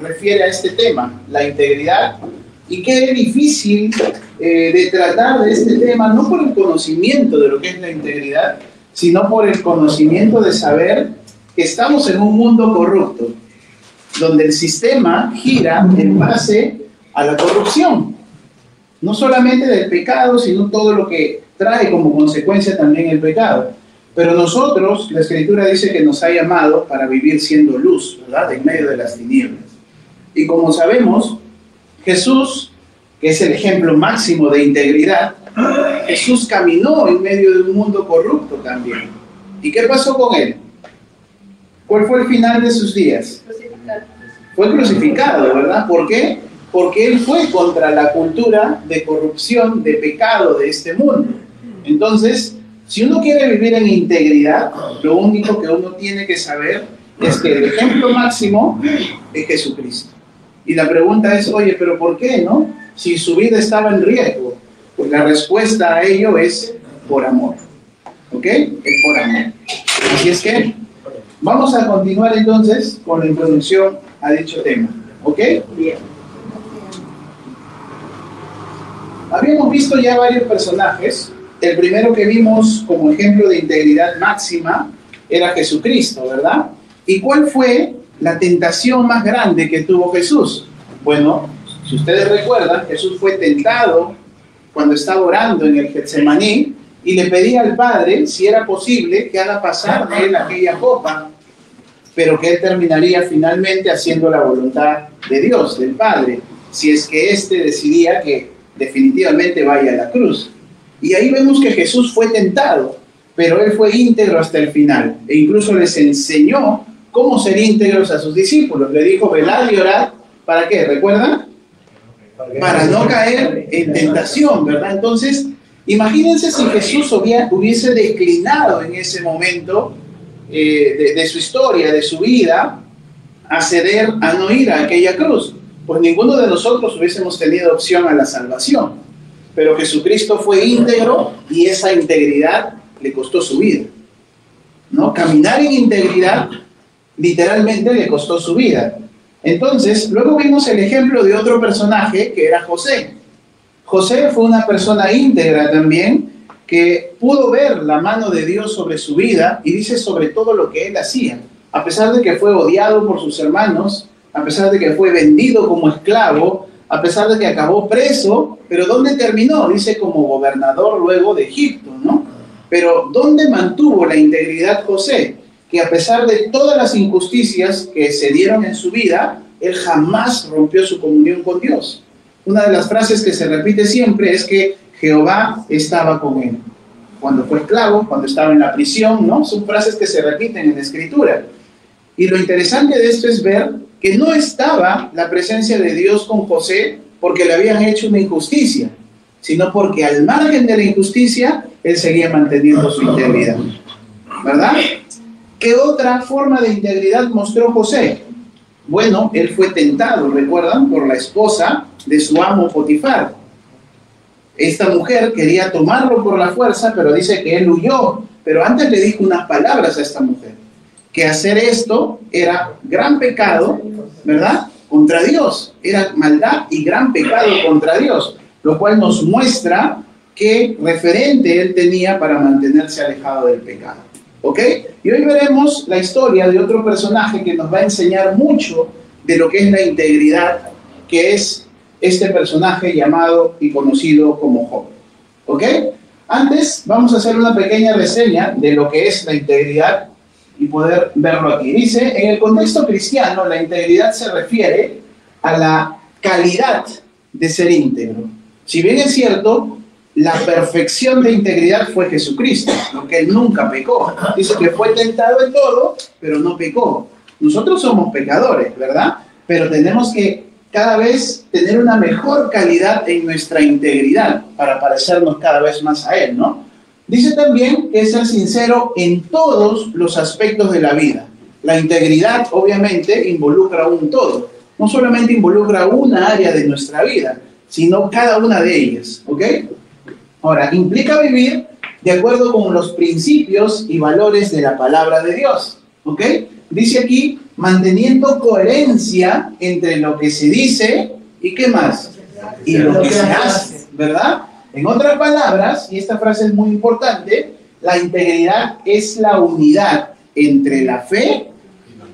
refiere a este tema, la integridad, y qué difícil de tratar de este tema, no por el conocimiento de lo que es la integridad, sino por el conocimiento de saber que estamos en un mundo corrupto, donde el sistema gira en base a la corrupción, no solamente del pecado, sino todo lo que trae como consecuencia también el pecado. Pero nosotros, la Escritura dice que nos ha llamado para vivir siendo luz, ¿verdad?, en medio de las tinieblas. Y como sabemos, Jesús, que es el ejemplo máximo de integridad, Jesús caminó en medio de un mundo corrupto también. ¿Y qué pasó con él? ¿Cuál fue el final de sus días? Fue crucificado, ¿verdad? ¿Por qué? Porque él fue contra la cultura de corrupción, de pecado de este mundo. Entonces, si uno quiere vivir en integridad, lo único que uno tiene que saber es que el ejemplo máximo es Jesucristo. Y la pregunta es, oye, ¿pero por qué, no? Si su vida estaba en riesgo. Pues la respuesta a ello es por amor. ¿Ok? Es por amor. Así es que vamos a continuar entonces con la introducción a dicho tema. ¿Ok? Bien. Habíamos visto ya varios personajes. El primero que vimos como ejemplo de integridad máxima era Jesucristo, ¿verdad? ¿Y cuál fue la tentación más grande que tuvo Jesús? Bueno, si ustedes recuerdan, Jesús fue tentado cuando estaba orando en el Getsemaní y le pedía al Padre si era posible que haga pasar de él aquella copa, pero que él terminaría finalmente haciendo la voluntad de Dios, del Padre, si es que éste decidía que definitivamente vaya a la cruz. Y ahí vemos que Jesús fue tentado, pero él fue íntegro hasta el final, e incluso les enseñó cómo ser íntegros a sus discípulos. Le dijo, velad y orad, ¿para qué? ¿Recuerdan? Para no caer en tentación, ¿verdad? Entonces, imagínense si Jesús hubiese declinado en ese momento de su historia, de su vida, a ceder, a no ir a aquella cruz. Pues ninguno de nosotros hubiésemos tenido opción a la salvación. Pero Jesucristo fue íntegro y esa integridad le costó su vida, ¿no? Caminar en integridad literalmente le costó su vida. Entonces, luego vimos el ejemplo de otro personaje que era José. José fue una persona íntegra también, que pudo ver la mano de Dios sobre su vida y dice sobre todo lo que él hacía. A pesar de que fue odiado por sus hermanos, a pesar de que fue vendido como esclavo, a pesar de que acabó preso, pero ¿dónde terminó? Dice como gobernador luego de Egipto, ¿no? Pero ¿dónde mantuvo la integridad José? Que a pesar de todas las injusticias que se dieron en su vida, él jamás rompió su comunión con Dios. Una de las frases que se repite siempre es que Jehová estaba con él. Cuando fue esclavo, cuando estaba en la prisión, ¿no? Son frases que se repiten en la Escritura. Y lo interesante de esto es ver que no estaba la presencia de Dios con José porque le habían hecho una injusticia, sino porque al margen de la injusticia, él seguía manteniendo su integridad. ¿Verdad? ¿Qué otra forma de integridad mostró José? Bueno, él fue tentado, ¿recuerdan? Por la esposa de su amo Potifar. Esta mujer quería tomarlo por la fuerza, pero dice que él huyó. Pero antes le dijo unas palabras a esta mujer, que hacer esto era gran pecado, ¿verdad?, contra Dios. Era maldad y gran pecado contra Dios, lo cual nos muestra qué referente él tenía para mantenerse alejado del pecado. ¿Ok? Y hoy veremos la historia de otro personaje que nos va a enseñar mucho de lo que es la integridad, que es este personaje llamado y conocido como Job. ¿Ok? Antes vamos a hacer una pequeña reseña de lo que es la integridad y poder verlo aquí. Dice, en el contexto cristiano, la integridad se refiere a la calidad de ser íntegro. Si bien es cierto, la perfección de integridad fue Jesucristo, porque él nunca pecó. Dice que fue tentado en todo, pero no pecó. Nosotros somos pecadores, ¿verdad? Pero tenemos que cada vez tener una mejor calidad en nuestra integridad para parecernos cada vez más a él, ¿no? Dice también que es ser sincero en todos los aspectos de la vida. La integridad, obviamente, involucra un todo. No solamente involucra una área de nuestra vida, sino cada una de ellas, ¿ok? Ahora, implica vivir de acuerdo con los principios y valores de la palabra de Dios, ¿ok? Dice aquí manteniendo coherencia entre lo que se dice y ¿qué más? Y lo que se hace, ¿verdad? En otras palabras, y esta frase es muy importante, la integridad es la unidad entre la fe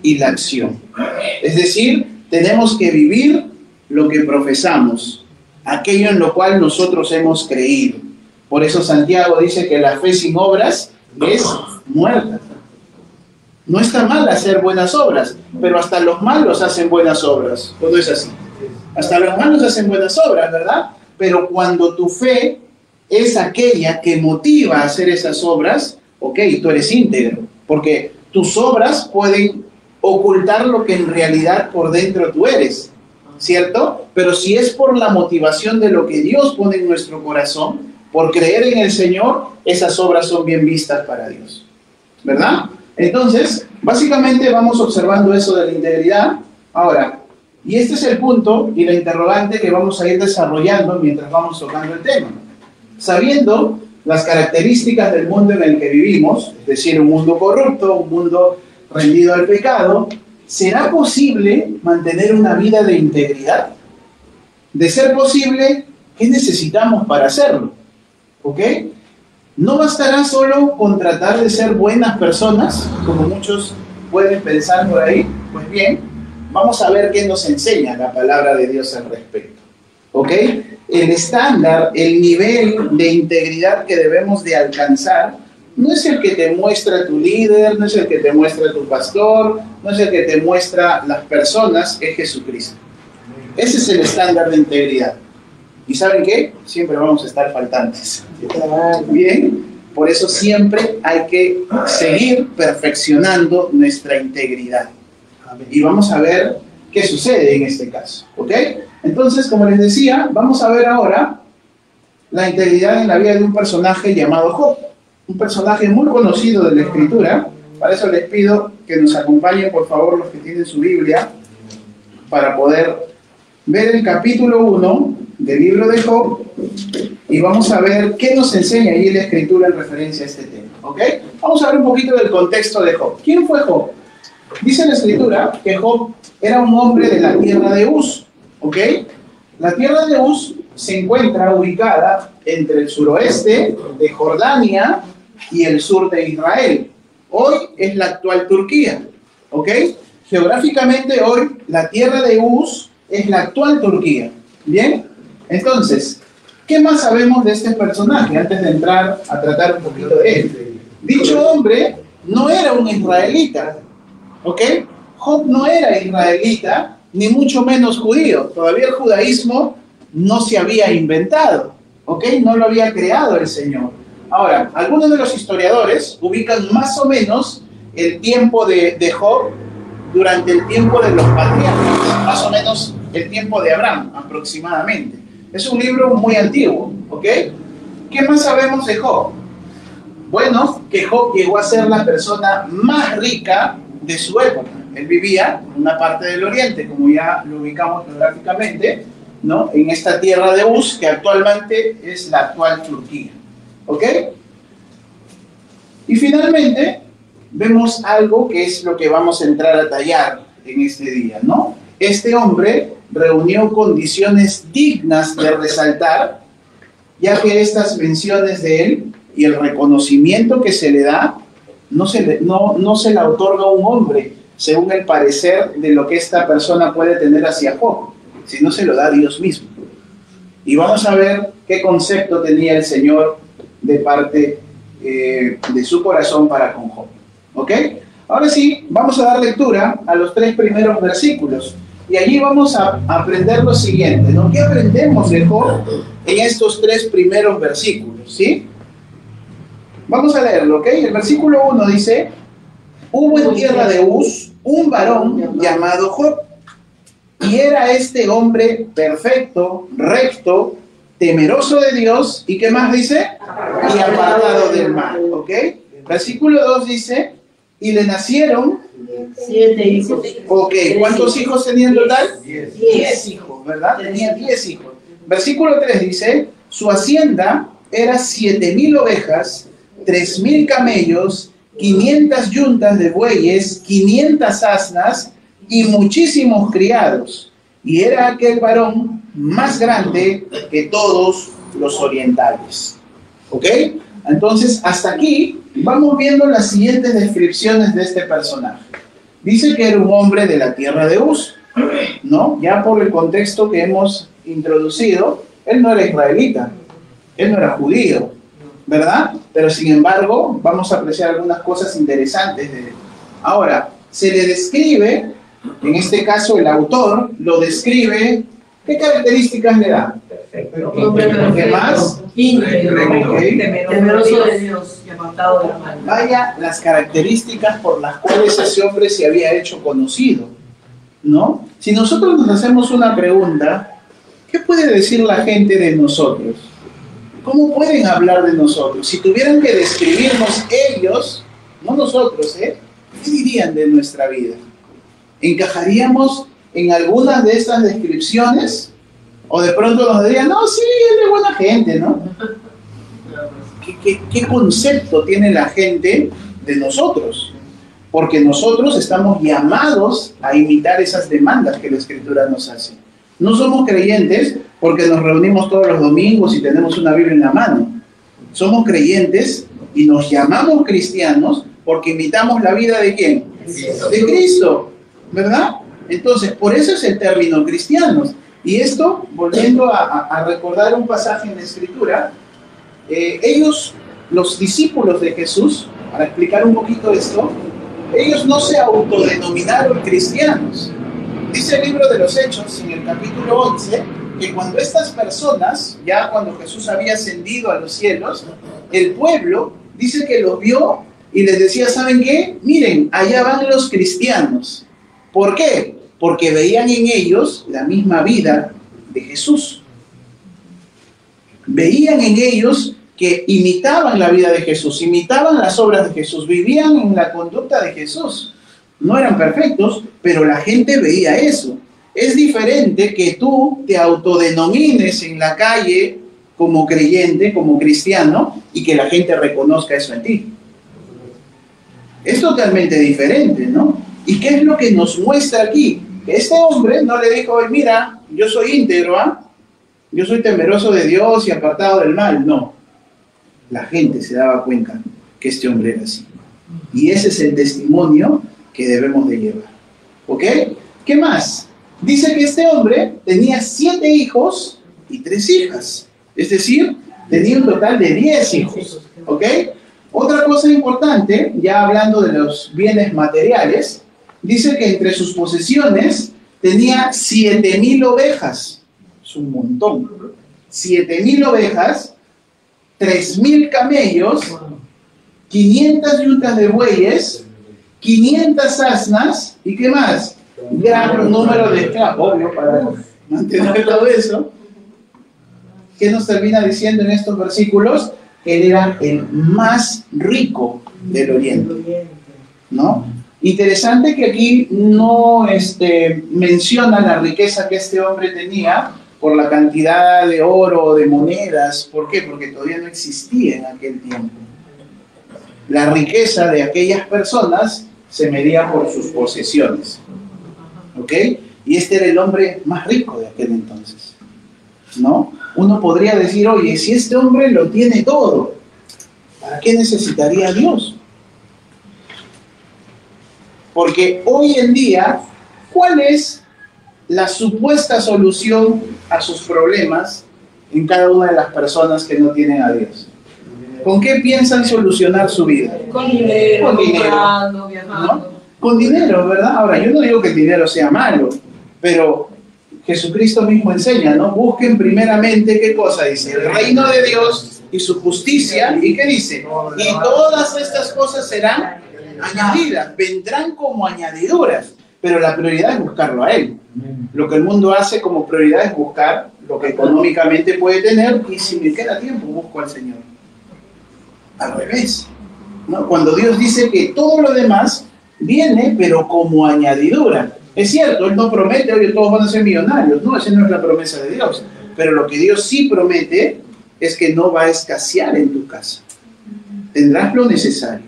y la acción. Es decir, tenemos que vivir lo que profesamos, aquello en lo cual nosotros hemos creído. Por eso Santiago dice que la fe sin obras es muerta. No está mal hacer buenas obras, pero hasta los malos hacen buenas obras. ¿O no es así? Hasta los malos hacen buenas obras, ¿verdad? Pero cuando tu fe es aquella que motiva a hacer esas obras, ok, tú eres íntegro, porque tus obras pueden ocultar lo que en realidad por dentro tú eres, ¿cierto? Pero si es por la motivación de lo que Dios pone en nuestro corazón, por creer en el Señor, esas obras son bien vistas para Dios, ¿verdad? Entonces, básicamente vamos observando eso de la integridad. Ahora, y este es el punto y la interrogante que vamos a ir desarrollando mientras vamos tocando el tema. Sabiendo las características del mundo en el que vivimos, es decir, un mundo corrupto, un mundo rendido al pecado, ¿será posible mantener una vida de integridad? De ser posible, ¿qué necesitamos para hacerlo? ¿Ok? No bastará solo con tratar de ser buenas personas, como muchos pueden pensar por ahí. Pues bien, vamos a ver qué nos enseña la palabra de Dios al respecto. ¿Ok? El estándar, el nivel de integridad que debemos de alcanzar, no es el que te muestra tu líder, no es el que te muestra tu pastor, no es el que te muestra las personas, es Jesucristo. Ese es el estándar de integridad. ¿Y saben qué? Siempre vamos a estar faltantes. Bien, por eso siempre hay que seguir perfeccionando nuestra integridad. Y vamos a ver qué sucede en este caso. ¿Ok? Entonces, como les decía, vamos a ver ahora la integridad en la vida de un personaje llamado Job. Un personaje muy conocido de la Escritura. Para eso les pido que nos acompañen, por favor, los que tienen su Biblia, para poder ver el capítulo 1 del libro de Job, y vamos a ver qué nos enseña ahí la Escritura en referencia a este tema. ¿Ok? Vamos a ver un poquito del contexto de Job. ¿Quién fue Job? Dice la Escritura que Job era un hombre de la tierra de Uz. ¿Ok? La tierra de Uz se encuentra ubicada entre el suroeste de Jordania y el sur de Israel. Hoy es la actual Turquía. ¿Ok? Geográficamente hoy la tierra de Uz es la actual Turquía. ¿Bien? Entonces, ¿qué más sabemos de este personaje antes de entrar a tratar un poquito de él? Dicho hombre no era un israelita, ¿ok? Job no era israelita, ni mucho menos judío. Todavía el judaísmo no se había inventado, ¿ok? No lo había creado el Señor. Ahora, algunos de los historiadores ubican más o menos el tiempo de Job durante el tiempo de los patriarcas, más o menos el tiempo de Abraham, aproximadamente. Es un libro muy antiguo, ¿ok? ¿Qué más sabemos de Job? Bueno, que Job llegó a ser la persona más rica de su época. Él vivía en una parte del oriente, como ya lo ubicamos geográficamente, ¿no? En esta tierra de Uz, que actualmente es la actual Turquía, ¿ok? Y finalmente, vemos algo que es lo que vamos a entrar a tallar en este día, ¿no? Este hombre reunió condiciones dignas de resaltar, ya que estas menciones de él y el reconocimiento que se le da no se le otorga a un hombre según el parecer de lo que esta persona puede tener hacia Job, sino se lo da a Dios mismo. Y vamos a ver qué concepto tenía el Señor de parte de su corazón para con Job. ¿Ok? Ahora sí, vamos a dar lectura a los 3 primeros versículos. Y allí vamos a aprender lo siguiente, ¿no? ¿Qué aprendemos de Job en estos 3 primeros versículos? ¿Sí? Vamos a leerlo, ¿ok? El versículo 1 dice: hubo en tierra de Uz un varón llamado Job, y era este hombre perfecto, recto, temeroso de Dios, ¿y qué más dice? Y apartado del mal, ¿ok? Versículo 2 dice: y le nacieron 7 hijos. Ok, ¿cuántos hijos tenía en total? 10 hijos, ¿verdad? Tenía 10 hijos. Versículo 3 dice: su hacienda era 7,000 ovejas, 3,000 camellos 500 yuntas de bueyes, 500 asnas y muchísimos criados. Y era aquel varón más grande que todos los orientales. ¿Ok? Entonces, hasta aquí vamos viendo las siguientes descripciones de este personaje. Dice que era un hombre de la tierra de Uz, ¿no? Ya por el contexto que hemos introducido, él no era israelita, él no era judío, ¿verdad? Pero sin embargo, vamos a apreciar algunas cosas interesantes de él. Ahora, se le describe, en este caso el autor lo describe, ¿qué características le da? ¿Qué más? Temeroso de Dios, apartado del mal. Vaya las características por las cuales ese hombre se había hecho conocido, ¿no? Si nosotros nos hacemos una pregunta, ¿qué puede decir la gente de nosotros? ¿Cómo pueden hablar de nosotros? Si tuvieran que describirnos ellos, no nosotros, ¿qué dirían de nuestra vida? ¿Encajaríamos en algunas de estas descripciones? O de pronto nos dirían, no, sí, él es buena gente, ¿no? ¿Qué concepto tiene la gente de nosotros? Porque nosotros estamos llamados a imitar esas demandas que la Escritura nos hace. No somos creyentes porque nos reunimos todos los domingos y tenemos una Biblia en la mano. Somos creyentes y nos llamamos cristianos porque imitamos la vida ¿de quién? De Cristo, ¿verdad? Entonces, por eso es el término cristianos. Y esto, volviendo a recordar un pasaje en la Escritura, ellos, los discípulos de Jesús, para explicar un poquito esto, ellos no se autodenominaron cristianos. Dice el libro de los Hechos, en el capítulo 11, que cuando estas personas, ya cuando Jesús había ascendido a los cielos, el pueblo, dice que los vio y les decía, ¿saben qué? Miren, allá van los cristianos. ¿Por qué? Porque veían en ellos la misma vida de Jesús. Veían en ellos que imitaban la vida de Jesús, imitaban las obras de Jesús, vivían en la conducta de Jesús. No eran perfectos, pero la gente veía eso. Es diferente que tú te autodenomines en la calle como creyente, como cristiano, y que la gente reconozca eso en ti. Es totalmente diferente, ¿no? ¿Y qué es lo que nos muestra aquí? Este hombre no le dijo, mira, yo soy íntegro, yo soy temeroso de Dios y apartado del mal. No, la gente se daba cuenta que este hombre era así. Y ese es el testimonio que debemos de llevar. ¿Ok? ¿Qué más? Dice que este hombre tenía 7 hijos y 3 hijas. Es decir, tenía un total de 10 hijos. ¿Ok? Otra cosa importante, ya hablando de los bienes materiales, dice que entre sus posesiones tenía 7,000 ovejas. Es un montón. 7,000 ovejas, 3,000 camellos, 500 yuntas de bueyes, 500 asnas, ¿y qué más? Gran número de esclavos, obvio, para mantener todo eso. ¿Qué nos termina diciendo en estos versículos? Que él era el más rico del Oriente, ¿no? Interesante que aquí no menciona la riqueza que este hombre tenía por la cantidad de oro o de monedas. ¿Por qué? Porque todavía no existía en aquel tiempo. La riqueza de aquellas personas se medía por sus posesiones. ¿Ok? Y este era el hombre más rico de aquel entonces, ¿no? Uno podría decir, oye, si este hombre lo tiene todo, ¿para qué necesitaría a Dios? Porque hoy en día, ¿cuál es la supuesta solución a sus problemas en cada una de las personas que no tienen a Dios? ¿Con qué piensan solucionar su vida? Con dinero, con dinero, comprando, viajando. ¿no? Con dinero, ¿verdad? Ahora, yo no digo que el dinero sea malo, pero Jesucristo mismo enseña, ¿no? Busquen primeramente, ¿qué cosa dice? El reino de Dios y su justicia. ¿Y qué dice? Y todas estas cosas serán añadidas, vendrán como añadiduras, pero la prioridad es buscarlo a Él. Lo que el mundo hace como prioridad es buscar lo que económicamente puede tener, y si me queda tiempo busco al Señor. Al revés, ¿no? Cuando Dios dice que todo lo demás viene, pero como añadidura. Es cierto, Él no promete, oye, todos van a ser millonarios. No, esa no es la promesa de Dios. Pero lo que Dios sí promete es que no va a escasear en tu casa. Tendrás lo necesario.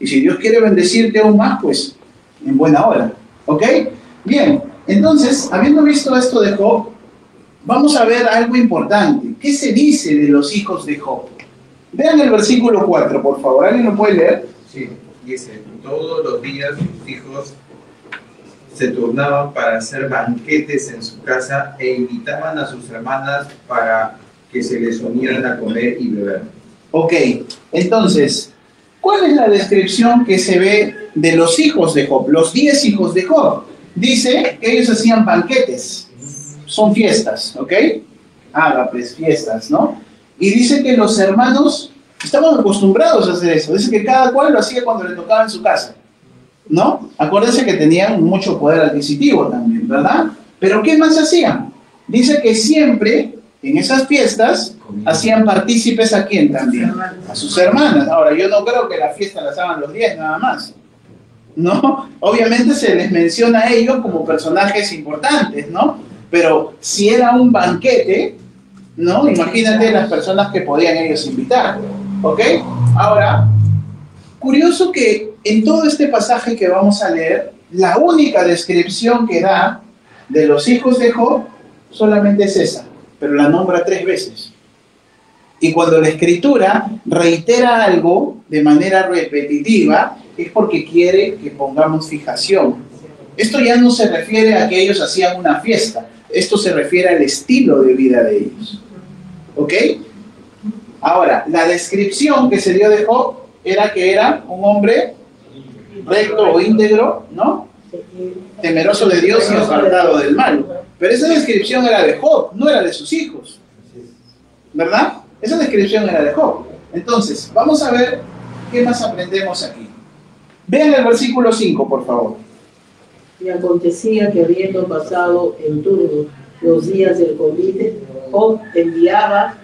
Y si Dios quiere bendecirte aún más, pues en buena hora. ¿Ok? Bien, entonces, habiendo visto esto de Job, vamos a ver algo importante. ¿Qué se dice de los hijos de Job? Vean el versículo 4, por favor. ¿Alguien lo puede leer? Sí, dice, todos los días sus hijos se turnaban para hacer banquetes en su casa e invitaban a sus hermanas para que se les unieran a comer y beber. Ok, entonces, ¿cuál es la descripción que se ve de los hijos de Job? Los 10 hijos de Job. Dice que ellos hacían banquetes. Son fiestas, ¿ok? Ágapes, fiestas, ¿no? Y dice que los hermanos estaban acostumbrados a hacer eso. Dice que cada cual lo hacía cuando le tocaba en su casa, ¿no? Acuérdense que tenían mucho poder adquisitivo también, ¿verdad? Pero ¿qué más hacían? Dice que siempre en esas fiestas hacían partícipes ¿a quién también? A sus hermanas. Ahora, yo no creo que la fiesta las hagan los 10 nada más, ¿no? Obviamente se les menciona a ellos como personajes importantes, ¿no? Pero si era un banquete, ¿no? Imagínate las personas que podían ellos invitar, ¿ok? Ahora, curioso que en todo este pasaje que vamos a leer, la única descripción que da de los hijos de Job solamente es esa, pero la nombra 3 veces. Y cuando la Escritura reitera algo de manera repetitiva, es porque quiere que pongamos fijación. Esto ya no se refiere a que ellos hacían una fiesta, esto se refiere al estilo de vida de ellos. ¿Ok? Ahora, la descripción que se dio de Job era que era un hombre recto o íntegro, ¿no? Temeroso de Dios y apartado del mal. Pero esa descripción era de Job, no era de sus hijos. ¿Verdad? Esa descripción era de Job. Entonces, vamos a ver qué más aprendemos aquí. Vean el versículo 5, por favor. Y acontecía que habiendo pasado en turno los días del convite, Job enviaba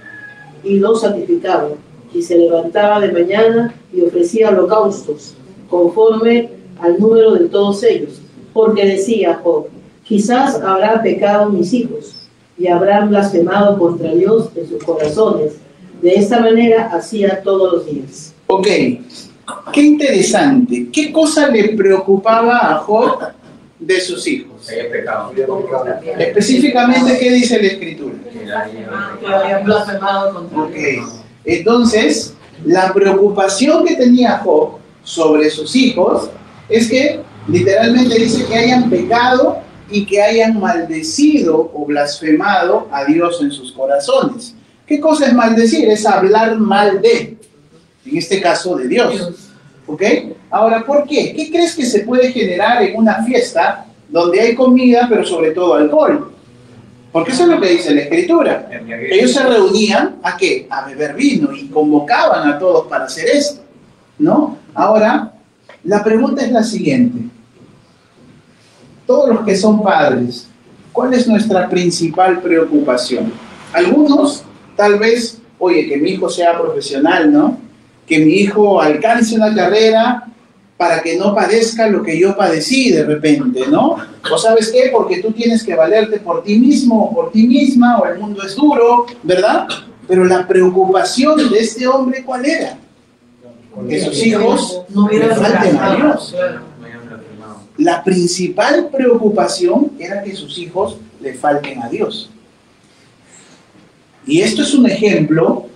y los sacrificaba, y se levantaba de mañana y ofrecía holocaustos, conforme al número de todos ellos, porque decía Job, quizás habrán pecado mis hijos, y habrán blasfemado contra Dios en sus corazones. De esta manera hacía todos los días. Ok, qué interesante. ¿Qué cosa le preocupaba a Job de sus hijos? Había pecado. Específicamente, ¿qué dice la Escritura? Que habían blasfemado contra Ok, Dios. entonces, la preocupación que tenía Job sobre sus hijos es que literalmente dice que hayan pecado y que hayan maldecido o blasfemado a Dios en sus corazones. ¿Qué cosa es maldecir? Es hablar mal de, en este caso, de Dios. ¿Ok? Ahora, ¿por qué? ¿Qué crees que se puede generar en una fiesta donde hay comida, pero sobre todo alcohol? Porque eso es lo que dice la Escritura. Ellos se reunían, ¿a qué? A beber vino y convocaban a todos para hacer esto, ¿no? Ahora, la pregunta es la siguiente. Todos los que son padres, ¿cuál es nuestra principal preocupación? Algunos, tal vez, oye, que mi hijo sea profesional, ¿no? Que mi hijo alcance una carrera para que no padezca lo que yo padecí de repente, ¿no? ¿O sabes qué? Porque tú tienes que valerte por ti mismo o por ti misma, o el mundo es duro, ¿verdad? Pero la preocupación de este hombre, ¿cuál era? Que sus hijos no le hubieran falten a fracasado. Dios. La principal preocupación era que sus hijos le falten a Dios. Y esto es un ejemplo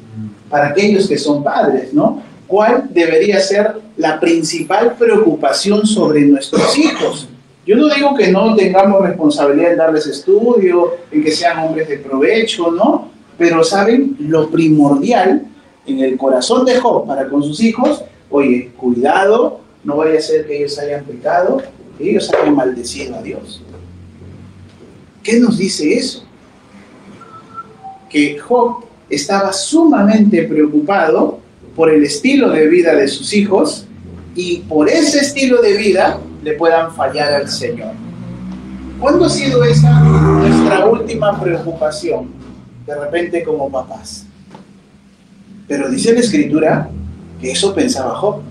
para aquellos que son padres, ¿no? ¿Cuál debería ser la principal preocupación sobre nuestros hijos? Yo no digo que no tengamos responsabilidad en darles estudio, en que sean hombres de provecho, ¿no? Pero, ¿saben? Lo primordial en el corazón de Job para con sus hijos, oye, cuidado, no vaya a ser que ellos hayan pecado, que ellos hayan maldecido a Dios. ¿Qué nos dice eso? Que Job estaba sumamente preocupado por el estilo de vida de sus hijos y por ese estilo de vida le puedan fallar al Señor. ¿Cuándo ha sido esa nuestra última preocupación? De repente como papás. Pero dice la Escritura que eso pensaba Job.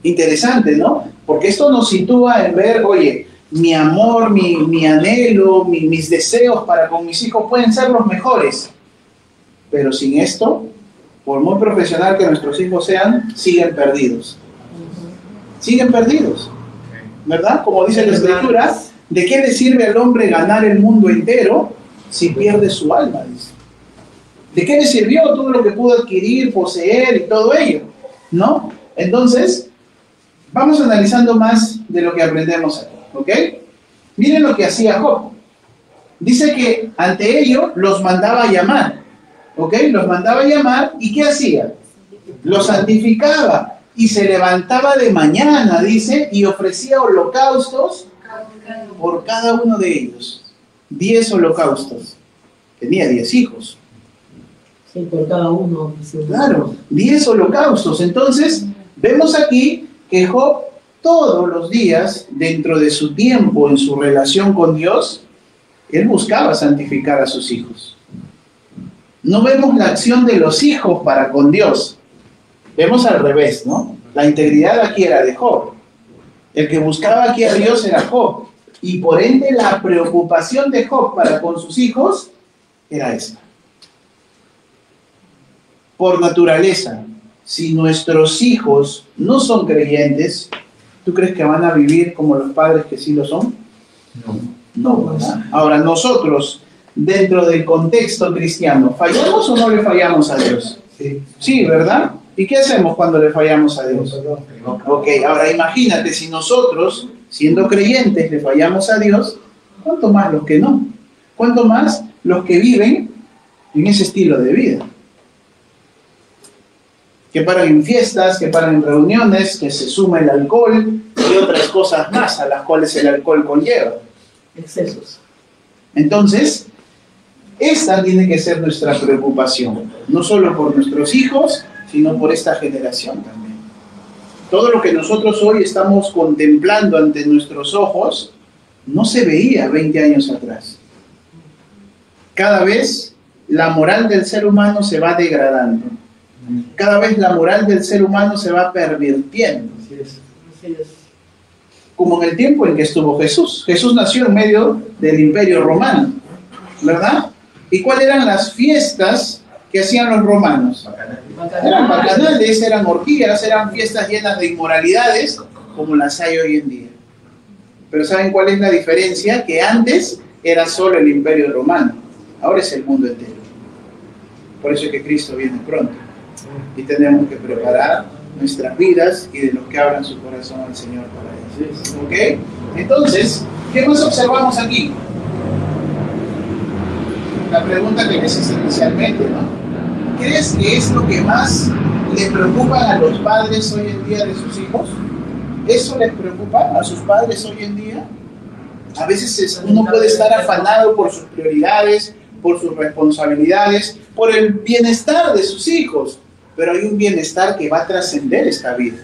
Interesante, ¿no? Porque esto nos sitúa en ver, oye, mi amor, mi anhelo, mis deseos para con mis hijos pueden ser los mejores. Pero sin esto, por muy profesional que nuestros hijos sean, siguen perdidos. siguen perdidos, ¿verdad? Como dice la Escritura, ¿de qué le sirve al hombre ganar el mundo entero si pierde su alma? Dice. ¿De qué le sirvió todo lo que pudo adquirir, poseer y todo ello? ¿No? Entonces, vamos analizando más de lo que aprendemos aquí, ¿ok? Miren lo que hacía Job. Dice que ante ello los mandaba a llamar, ¿ok? Los mandaba a llamar, ¿y qué hacía? Los santificaba y se levantaba de mañana, dice, y ofrecía holocaustos por cada uno de ellos. 10 holocaustos. Tenía 10 hijos. Sí, por cada uno. Claro, 10 holocaustos. Entonces, vemos aquí que Job todos los días, dentro de su tiempo, en su relación con Dios, él buscaba santificar a sus hijos. No vemos la acción de los hijos para con Dios. Vemos al revés, ¿no? La integridad aquí era de Job. El que buscaba aquí a Dios era Job. Y por ende la preocupación de Job para con sus hijos era esta. Por naturaleza, si nuestros hijos no son creyentes, ¿tú crees que van a vivir como los padres que sí lo son? No, ¿verdad? Ahora, nosotros, dentro del contexto cristiano, ¿fallamos o no le fallamos a Dios? Sí, ¿verdad? ¿Y qué hacemos cuando le fallamos a Dios? Ok, ahora imagínate, si nosotros, siendo creyentes, le fallamos a Dios, ¿cuánto más los que no? ¿Cuánto más los que viven en ese estilo de vida? Que paran en fiestas, que paran en reuniones, que se suma el alcohol y otras cosas más a las cuales el alcohol conlleva. Excesos. Entonces, esta tiene que ser nuestra preocupación, no solo por nuestros hijos, sino por esta generación también. Todo lo que nosotros hoy estamos contemplando ante nuestros ojos, no se veía 20 años atrás. Cada vez la moral del ser humano se va degradando. Cada vez la moral del ser humano se va pervirtiendo. Así es. Como en el tiempo en que estuvo Jesús. Jesús nació en medio del Imperio Romano, ¿verdad? ¿Y cuáles eran las fiestas que hacían los romanos? Eran bacanales, eran orgías, eran fiestas llenas de inmoralidades, como las hay hoy en día. Pero ¿saben cuál es la diferencia? Que antes era solo el Imperio Romano, ahora es el mundo entero. Por eso es que Cristo viene pronto. Y tenemos que preparar nuestras vidas y de los que abran su corazón al Señor para eso. ¿Ok? Entonces, ¿qué más observamos aquí? La pregunta que les hice inicialmente, ¿no? ¿Crees que es lo que más le preocupa a los padres hoy en día de sus hijos? ¿Eso les preocupa a sus padres hoy en día? A veces uno puede estar afanado por sus prioridades, por sus responsabilidades, por el bienestar de sus hijos, pero hay un bienestar que va a trascender esta vida,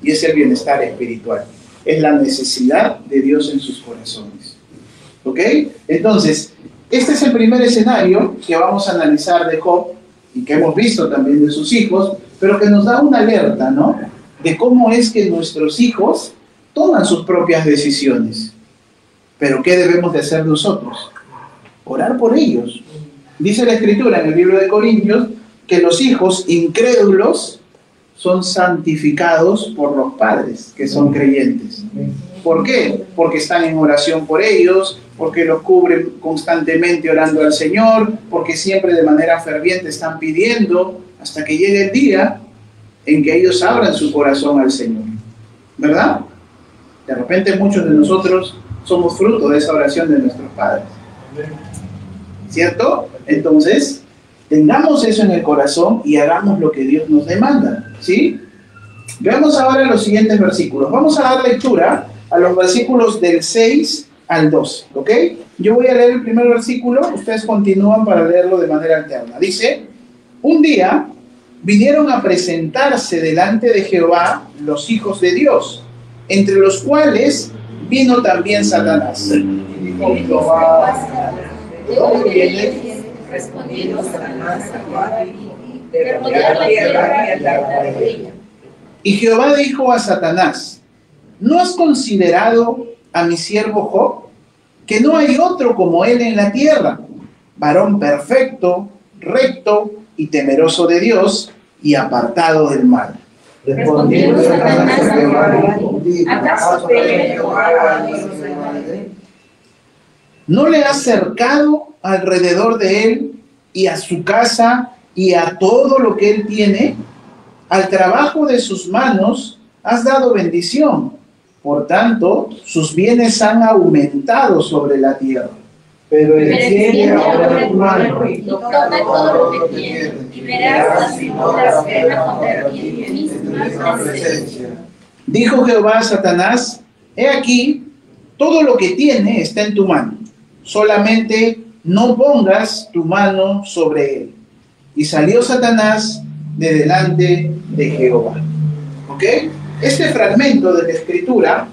y es el bienestar espiritual. Es la necesidad de Dios en sus corazones. ¿Ok? Entonces, este es el primer escenario que vamos a analizar de Job, y que hemos visto también de sus hijos, pero que nos da una alerta, ¿no? De cómo es que nuestros hijos toman sus propias decisiones. Pero ¿qué debemos de hacer nosotros? Orar por ellos. Dice la Escritura en el libro de Corintios que los hijos incrédulos son santificados por los padres que son creyentes. ¿Por qué? Porque están en oración por ellos, porque los cubren constantemente orando al Señor, porque siempre de manera ferviente están pidiendo hasta que llegue el día en que ellos abran su corazón al Señor. ¿Verdad? De repente muchos de nosotros somos fruto de esa oración de nuestros padres. ¿Cierto? Entonces, tengamos eso en el corazón y hagamos lo que Dios nos demanda, ¿sí? Veamos ahora los siguientes versículos. Vamos a dar lectura a los versículos del 6 al 12, ¿ok? Yo voy a leer el primer versículo, ustedes continúan para leerlo de manera alterna. Dice, un día vinieron a presentarse delante de Jehová los hijos de Dios, entre los cuales vino también Satanás. Y dijo Jehová, ¿dónde viene? Respondiendo Satanás a Jehová, de rodear la tierra y andar por ella. Y Jehová dijo a Satanás, ¿no has considerado a mi siervo Job? Que no hay otro como él en la tierra, varón perfecto, recto y temeroso de Dios y apartado del mal. Respondiendo Satanás a Jehová, ¿acaso teme Jehová a Dios de Israel? ¿No le has cercado alrededor de él y a su casa y a todo lo que él tiene? Al trabajo de sus manos has dado bendición. Por tanto, sus bienes han aumentado sobre la tierra. Pero extiende ahora tu mano y toma todo lo que tiene, y verás así no blasfema contra ti misma presencia. Dijo Jehová a Satanás: he aquí, todo lo que tiene está en tu mano. Solamente no pongas tu mano sobre él. Y salió Satanás de delante de Jehová. ¿Ok? Este fragmento de la Escritura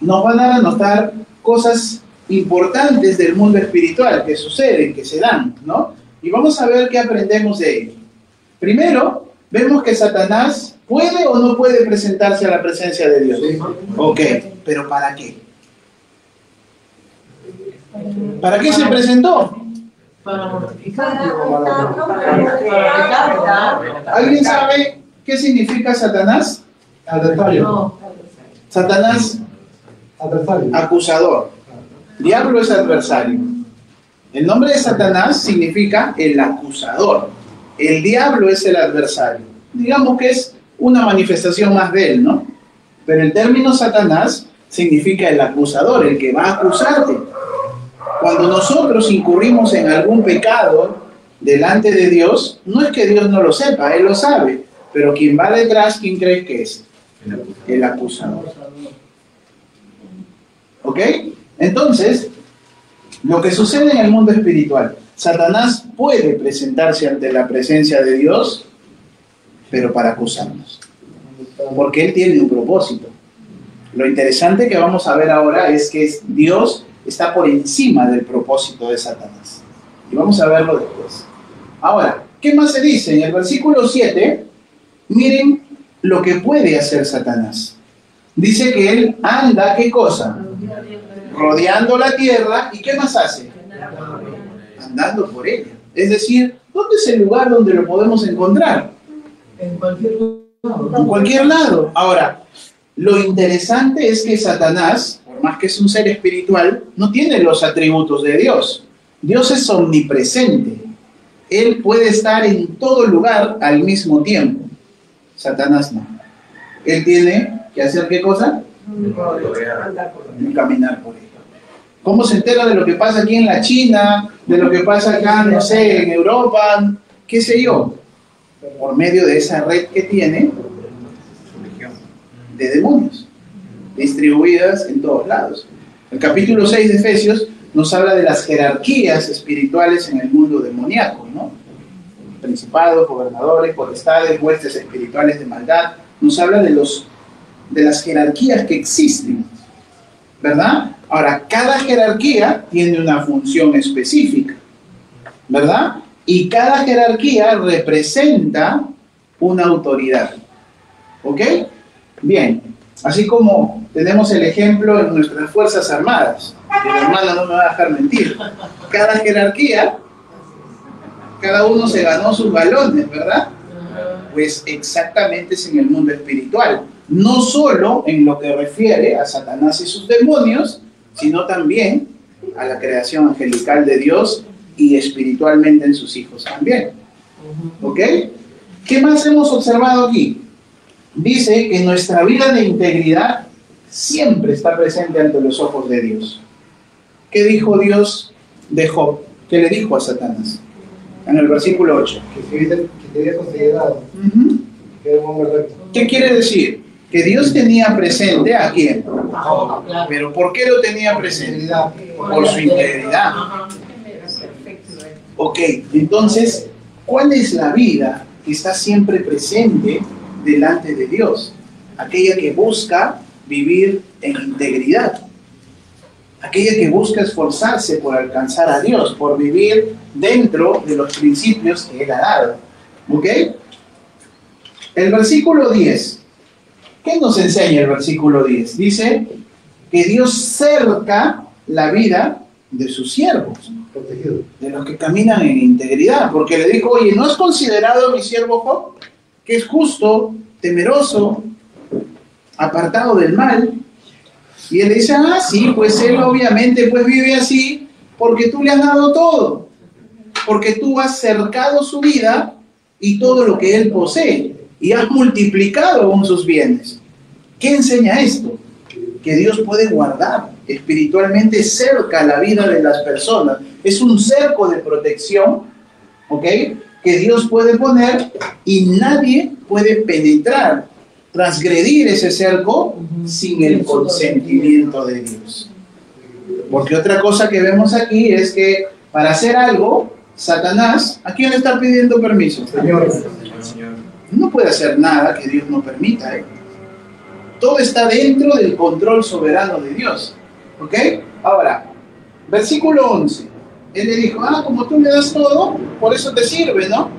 nos van a notar cosas importantes del mundo espiritual que suceden, que se dan, ¿no? Y vamos a ver qué aprendemos de ello. Primero, vemos que Satanás puede o no puede presentarse a la presencia de Dios. Ok, pero ¿para qué? ¿Para qué se presentó? Para mortificar. ¿Alguien sabe qué significa Satanás? adversario. No. Satanás, Adversario. acusador. Diablo es adversario. El nombre de Satanás significa el acusador. El diablo es el adversario. Digamos que es una manifestación más de él, ¿no? Pero el término Satanás significa el acusador, el que va a acusarte. Cuando nosotros incurrimos en algún pecado delante de Dios, no es que Dios no lo sepa, Él lo sabe. Pero quien va detrás, ¿quién cree que es? El acusador. ¿Ok? Entonces, lo que sucede en el mundo espiritual, Satanás puede presentarse ante la presencia de Dios, pero para acusarnos. Porque él tiene un propósito. Lo interesante que vamos a ver ahora es que Dios está por encima del propósito de Satanás. Y vamos a verlo después. Ahora, ¿qué más se dice? En el versículo 7, miren lo que puede hacer Satanás. Dice que él anda, ¿qué cosa? Rodeando la tierra. ¿Y qué más hace? Andando por ella. Es decir, ¿dónde es el lugar donde lo podemos encontrar? En cualquier lado. En cualquier lado. Ahora, lo interesante es que Satanás, por más que es un ser espiritual, no tiene los atributos de Dios. Dios es omnipresente. Él puede estar en todo lugar al mismo tiempo. Satanás no. Él tiene que hacer ¿qué cosa? Caminar por ella. ¿Cómo se entera de lo que pasa aquí en la China, de lo que pasa acá, no sé, en Europa, qué sé yo? Por medio de esa red que tiene de demonios, distribuidas en todos lados. El capítulo 6 de Efesios nos habla de las jerarquías espirituales en el mundo demoníaco, ¿no? Principados, gobernadores, potestades, huestes espirituales de maldad. Nos habla de las jerarquías que existen, ¿verdad? Ahora, cada jerarquía tiene una función específica, ¿verdad? Y cada jerarquía representa una autoridad, ¿ok? Bien, así como tenemos el ejemplo en nuestras Fuerzas Armadas, que la hermana no me va a dejar mentir, cada jerarquía, cada uno se ganó sus galones, ¿verdad? Pues exactamente es en el mundo espiritual, no solo en lo que refiere a Satanás y sus demonios, sino también a la creación angelical de Dios y espiritualmente en sus hijos también. ¿Ok? ¿Qué más hemos observado aquí? Dice que nuestra vida de integridad siempre está presente ante los ojos de Dios. ¿Qué dijo Dios de Job? ¿Qué le dijo a Satanás? En el versículo 8. Que sería considerado. Que era un hombre recto. ¿Qué quiere decir? Que Dios tenía presente a quién. ¿Pero por qué lo tenía presente? Por su integridad. Ok, entonces, ¿cuál es la vida que está siempre presente delante de Dios? Aquella que busca vivir en integridad. Aquella que busca esforzarse por alcanzar a Dios, por vivir dentro de los principios que Él ha dado. ¿Ok? El versículo 10. ¿Qué nos enseña el versículo 10? Dice que Dios cerca la vida de sus siervos, Protegido. de los que caminan en integridad, porque le dijo, oye, ¿no has considerado a mi siervo Job, que es justo temeroso, apartado del mal. Y él dice, ah, sí, pues él obviamente pues vive así porque tú le has dado todo, porque tú has cercado su vida y todo lo que él posee, y has multiplicado aún sus bienes. ¿Qué enseña esto? Que Dios puede guardar espiritualmente cerca la vida de las personas. Es un cerco de protección, ¿ok?, que Dios puede poner y nadie puede penetrar, transgredir ese cerco sin el consentimiento de Dios. Porque otra cosa que vemos aquí es que para hacer algo, Satanás, ¿a quién le está pidiendo permiso? Señor. No puede hacer nada que Dios no permita, ¿eh? Todo está dentro del control soberano de Dios, ¿ok? Ahora, versículo 11. Él le dijo, ah, como tú me das todo, por eso te sirve, ¿no?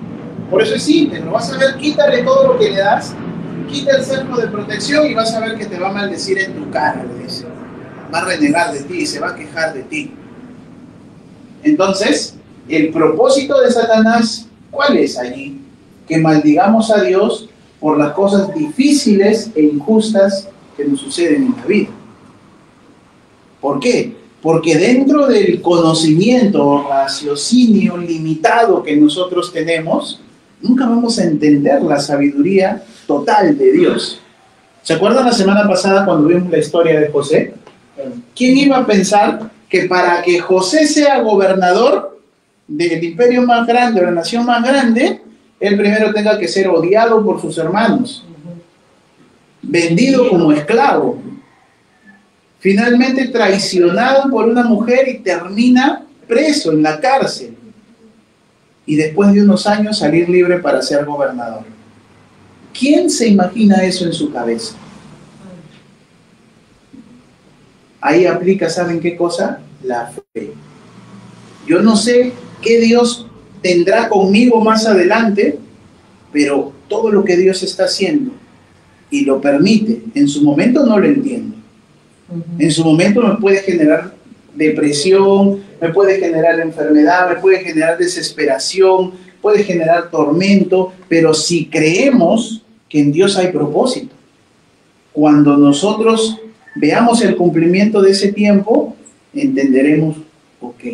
Por eso es simple, ¿no? Vas a ver, quítale todo lo que le das, quita el cerco de protección y vas a ver que te va a maldecir en tu cara, le dice. Va a renegar de ti, se va a quejar de ti. Entonces, el propósito de Satanás, ¿cuál es allí? Que maldigamos a Dios por las cosas difíciles e injustas que nos suceden en la vida. ¿Por qué? Porque dentro del conocimiento o raciocinio limitado que nosotros tenemos, nunca vamos a entender la sabiduría total de Dios. ¿Se acuerdan la semana pasada cuando vimos la historia de José? ¿Quién iba a pensar que para que José sea gobernador del imperio más grande, de la nación más grande, él primero tenga que ser odiado por sus hermanos, vendido como esclavo, finalmente traicionado por una mujer y termina preso en la cárcel, y después de unos años salir libre para ser gobernador? ¿Quién se imagina eso en su cabeza? Ahí aplica, ¿saben qué cosa? La fe. Yo no sé qué Dios tendrá conmigo más adelante, pero todo lo que Dios está haciendo y lo permite, en su momento no lo entiendo. En su momento me puede generar depresión, me puede generar enfermedad, me puede generar desesperación, puede generar tormento, pero si creemos que en Dios hay propósito, cuando nosotros veamos el cumplimiento de ese tiempo, entenderemos, ok,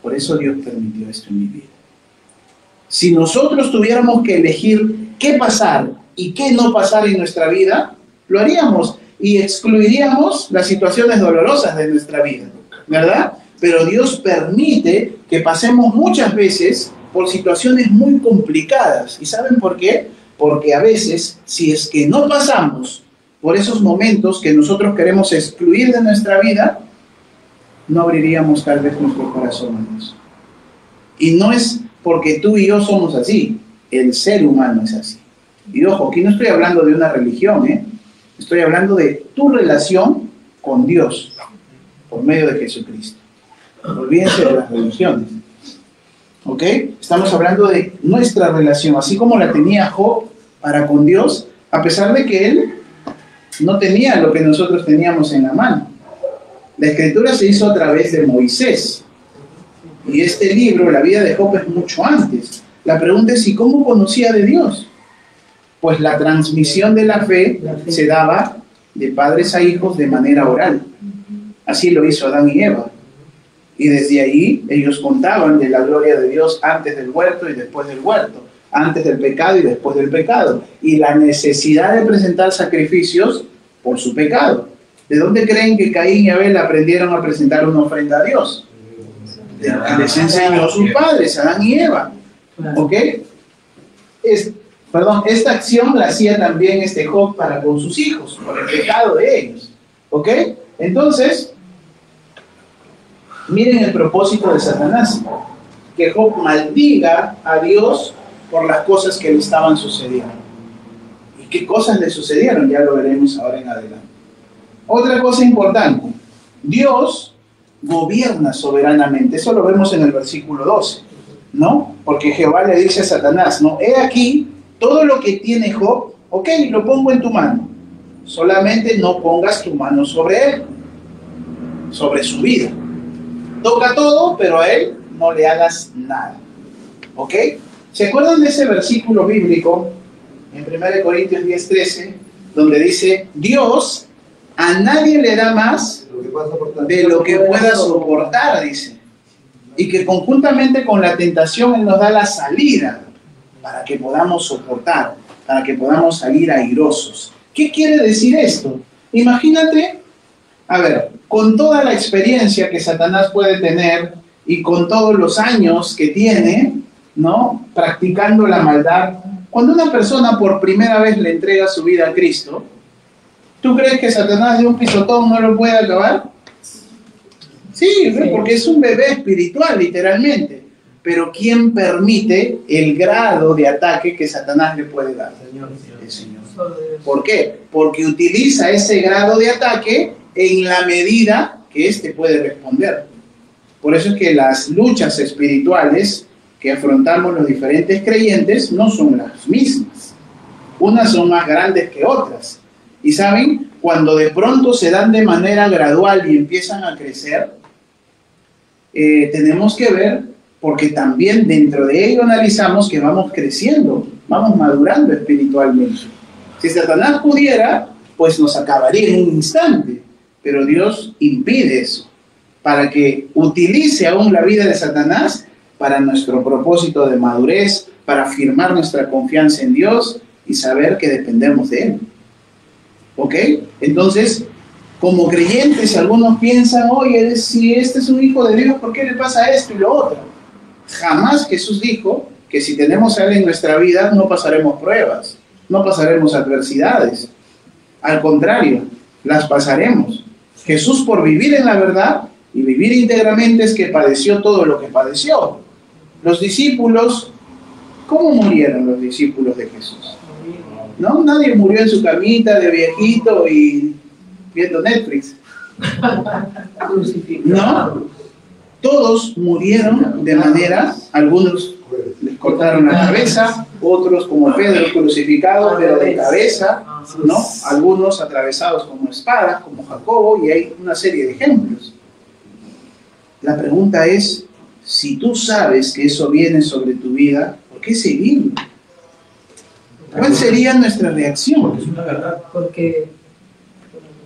por eso Dios permitió esto en mi vida. Si nosotros tuviéramos que elegir qué pasar y qué no pasar en nuestra vida, lo haríamos y excluiríamos las situaciones dolorosas de nuestra vida, ¿verdad? Pero Dios permite que pasemos muchas veces por situaciones muy complicadas. ¿Y saben por qué? Porque a veces, si es que no pasamos por esos momentos que nosotros queremos excluir de nuestra vida, no abriríamos tal vez nuestro corazón a Dios. Y no es porque tú y yo somos así, el ser humano es así. Y ojo, aquí no estoy hablando de una religión, estoy hablando de tu relación con Dios por medio de Jesucristo. Olvídense de las religiones, ¿ok? Estamos hablando de nuestra relación, así como la tenía Job para con Dios, a pesar de que él no tenía lo que nosotros teníamos en la mano. La escritura se hizo a través de Moisés. Y este libro, la vida de Job, es mucho antes. La pregunta es, ¿y cómo conocía de Dios? Pues la transmisión de la fe se daba de padres a hijos de manera oral. Así lo hizo Adán y Eva. Y desde ahí ellos contaban de la gloria de Dios antes del huerto y después del huerto, antes del pecado y después del pecado, y la necesidad de presentar sacrificios por su pecado. ¿De dónde creen que Caín y Abel aprendieron a presentar una ofrenda a Dios? Les enseñó a sus padres, Adán y Eva. ¿Ok? Esta acción la hacía también Job para con sus hijos, por el pecado de ellos. ¿Ok? Entonces, miren el propósito de Satanás, que Job maldiga a Dios por las cosas que le estaban sucediendo. ¿Y qué cosas le sucedieron? Ya lo veremos ahora en adelante. Otra cosa importante, Dios gobierna soberanamente. Eso lo vemos en el versículo 12, ¿no? Porque Jehová le dice a Satanás, ¿no? He aquí, todo lo que tiene Job, ok, lo pongo en tu mano. Solamente no pongas tu mano sobre él, sobre su vida. Toca todo, pero a él no le hagas nada. ¿Ok? ¿Se acuerdan de ese versículo bíblico en 1 Corintios 10:13, donde dice, Dios a nadie le da más de lo que pueda soportar, dice. Y que conjuntamente con la tentación Él nos da la salida para que podamos soportar, para que podamos salir airosos. ¿Qué quiere decir esto? Imagínate, a ver, con toda la experiencia que Satanás puede tener y con todos los años que tiene, ¿no?, practicando la maldad, cuando una persona por primera vez le entrega su vida a Cristo, ¿tú crees que Satanás de un pisotón no lo puede acabar? Sí, porque es un bebé espiritual, literalmente. Pero ¿quién permite el grado de ataque que Satanás le puede dar? El Señor. ¿Por qué? Porque utiliza ese grado de ataque en la medida que éste puede responder. Por eso es que las luchas espirituales que afrontamos los diferentes creyentes no son las mismas. Unas son más grandes que otras. Y saben, cuando de pronto se dan de manera gradual y empiezan a crecer, tenemos que ver, porque también dentro de ello analizamos que vamos creciendo, vamos madurando espiritualmente. Si Satanás pudiera, pues nos acabaría en un instante, pero Dios impide eso, para que utilice aún la vida de Satanás para nuestro propósito de madurez, para afirmar nuestra confianza en Dios y saber que dependemos de Él. ¿Ok? Entonces, como creyentes, algunos piensan, oye, si este es un hijo de Dios, ¿por qué le pasa esto y lo otro? Jamás Jesús dijo que si tenemos a Él en nuestra vida, no pasaremos pruebas, no pasaremos adversidades. Al contrario, las pasaremos. Jesús, por vivir en la verdad y vivir íntegramente, es que padeció todo lo que padeció. Los discípulos, ¿cómo murieron los discípulos de Jesús? ¿No? Nadie murió en su camita de viejito y viendo Netflix. No, todos murieron de manera, algunos les cortaron la cabeza, otros como Pedro crucificado, pero de cabeza, ¿no? Algunos atravesados como espadas, como Jacobo, y hay una serie de ejemplos. La pregunta es, si tú sabes que eso viene sobre tu vida, ¿por qué seguir? ¿Cuál sería nuestra reacción? Porque es una verdad. Porque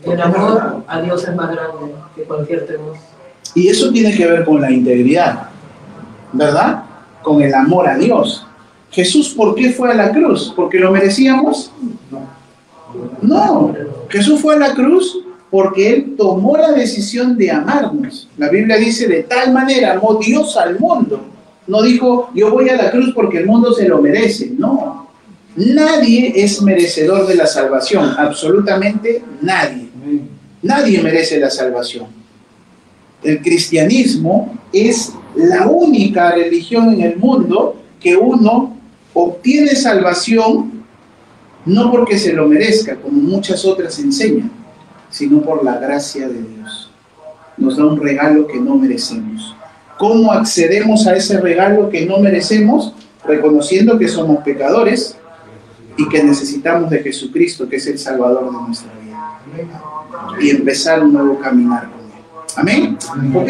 el amor a Dios es más grande que cualquier temor. Y eso tiene que ver con la integridad, ¿verdad? Con el amor a Dios. Jesús, ¿por qué fue a la cruz? ¿Porque lo merecíamos? No. Jesús fue a la cruz porque Él tomó la decisión de amarnos. La Biblia dice, de tal manera amó Dios al mundo. No dijo, yo voy a la cruz porque el mundo se lo merece. No. Nadie es merecedor de la salvación. Absolutamente nadie. Nadie merece la salvación. El cristianismo es la única religión en el mundo que uno obtiene salvación no porque se lo merezca, como muchas otras enseñan, sino por la gracia de Dios. Nos da un regalo que no merecemos. ¿Cómo accedemos a ese regalo que no merecemos? Reconociendo que somos pecadores y que necesitamos de Jesucristo, que es el Salvador de nuestra vida. Y empezar un nuevo caminar con Él. ¿Amén? Ok,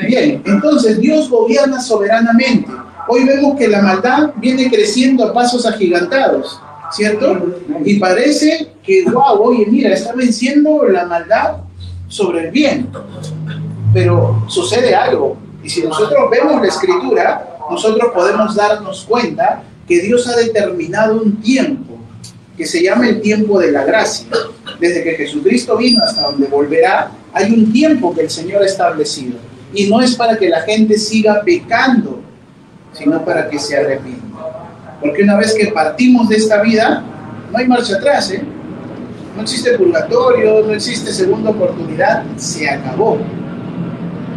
bien. Entonces Dios gobierna soberanamente. Hoy vemos que la maldad viene creciendo a pasos agigantados, ¿cierto? Y parece que, wow, oye, mira, está venciendo la maldad sobre el bien. Pero sucede algo. Y si nosotros vemos la Escritura, nosotros podemos darnos cuenta que Dios ha determinado un tiempo que se llama el tiempo de la gracia. Desde que Jesucristo vino hasta donde volverá, hay un tiempo que el Señor ha establecido. Y no es para que la gente siga pecando, sino para que se arrepienta. Porque una vez que partimos de esta vida, no hay marcha atrás, ¿eh? No existe purgatorio, no existe segunda oportunidad, se acabó.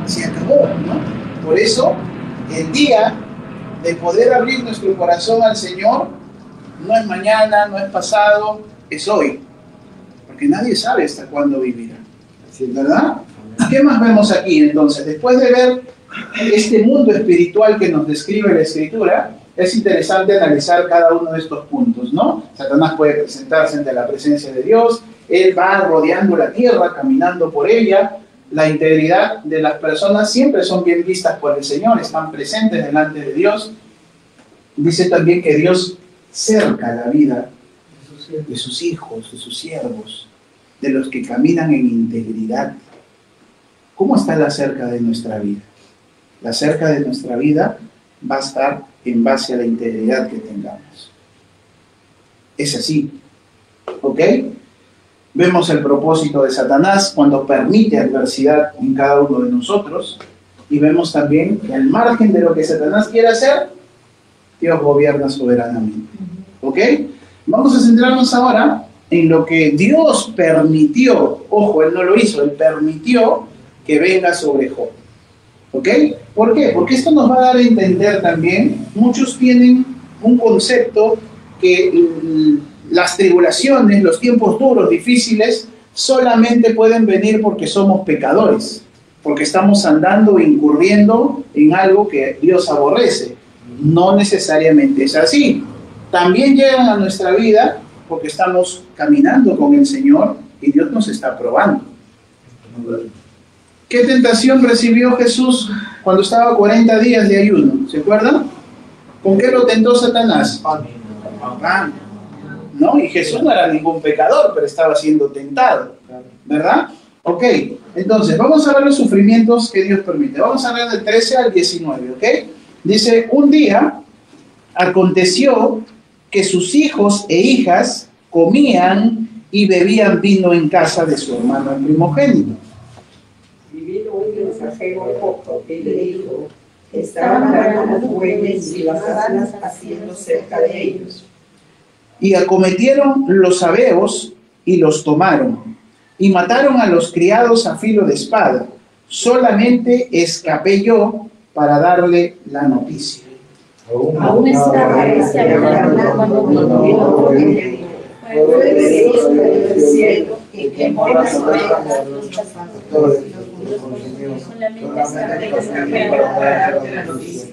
Se acabó, ¿no? Por eso, el día de poder abrir nuestro corazón al Señor, no es mañana, no es pasado, es hoy. Porque nadie sabe hasta cuándo vivirá. ¿Verdad? ¿Qué más vemos aquí entonces? Después de ver este mundo espiritual que nos describe la Escritura, es interesante analizar cada uno de estos puntos, ¿no? Satanás puede presentarse ante la presencia de Dios, él va rodeando la tierra, caminando por ella. La integridad de las personas siempre son bien vistas por el Señor, están presentes delante de Dios. Dice también que Dios cerca la vida de sus hijos, de sus siervos, de los que caminan en integridad. ¿Cómo está la cerca de nuestra vida? La cerca de nuestra vida va a estar en base a la integridad que tengamos. Es así, ¿ok? Vemos el propósito de Satanás cuando permite adversidad en cada uno de nosotros, y vemos también que al margen de lo que Satanás quiere hacer, Dios gobierna soberanamente, ¿ok? Vamos a centrarnos ahora en lo que Dios permitió. Ojo, Él no lo hizo, Él permitió que venga sobre Job, ¿ok? ¿Por qué? Porque esto nos va a dar a entender también, muchos tienen un concepto que las tribulaciones, los tiempos duros, difíciles, solamente pueden venir porque somos pecadores, porque estamos andando, incurriendo en algo que Dios aborrece. No necesariamente es así. También llegan a nuestra vida porque estamos caminando con el Señor y Dios nos está probando. ¿Qué tentación recibió Jesús cuando estaba 40 días de ayuno? ¿Se acuerdan? ¿Con qué lo tentó Satanás? Pan. ¿No? Y Jesús no era ningún pecador, pero estaba siendo tentado, ¿verdad? Ok, entonces vamos a ver los sufrimientos que Dios permite. Vamos a ver del 13 al 19, ¿ok? Dice, un día aconteció que sus hijos e hijas comían y bebían vino en casa de su hermano el primogénito. Y vino un mensajero poco que le dijo, estaban dando los bueyes y las asnas haciendo cerca de ellos. Y acometieron los sabeos y los tomaron, y mataron a los criados a filo de espada. Solamente escapé yo para darle la noticia. Aún estaba ese hablando cuando vino el fuego del cielo y quemó las ovejas, los pastores y los burros. Solamente escapé para darte la noticia.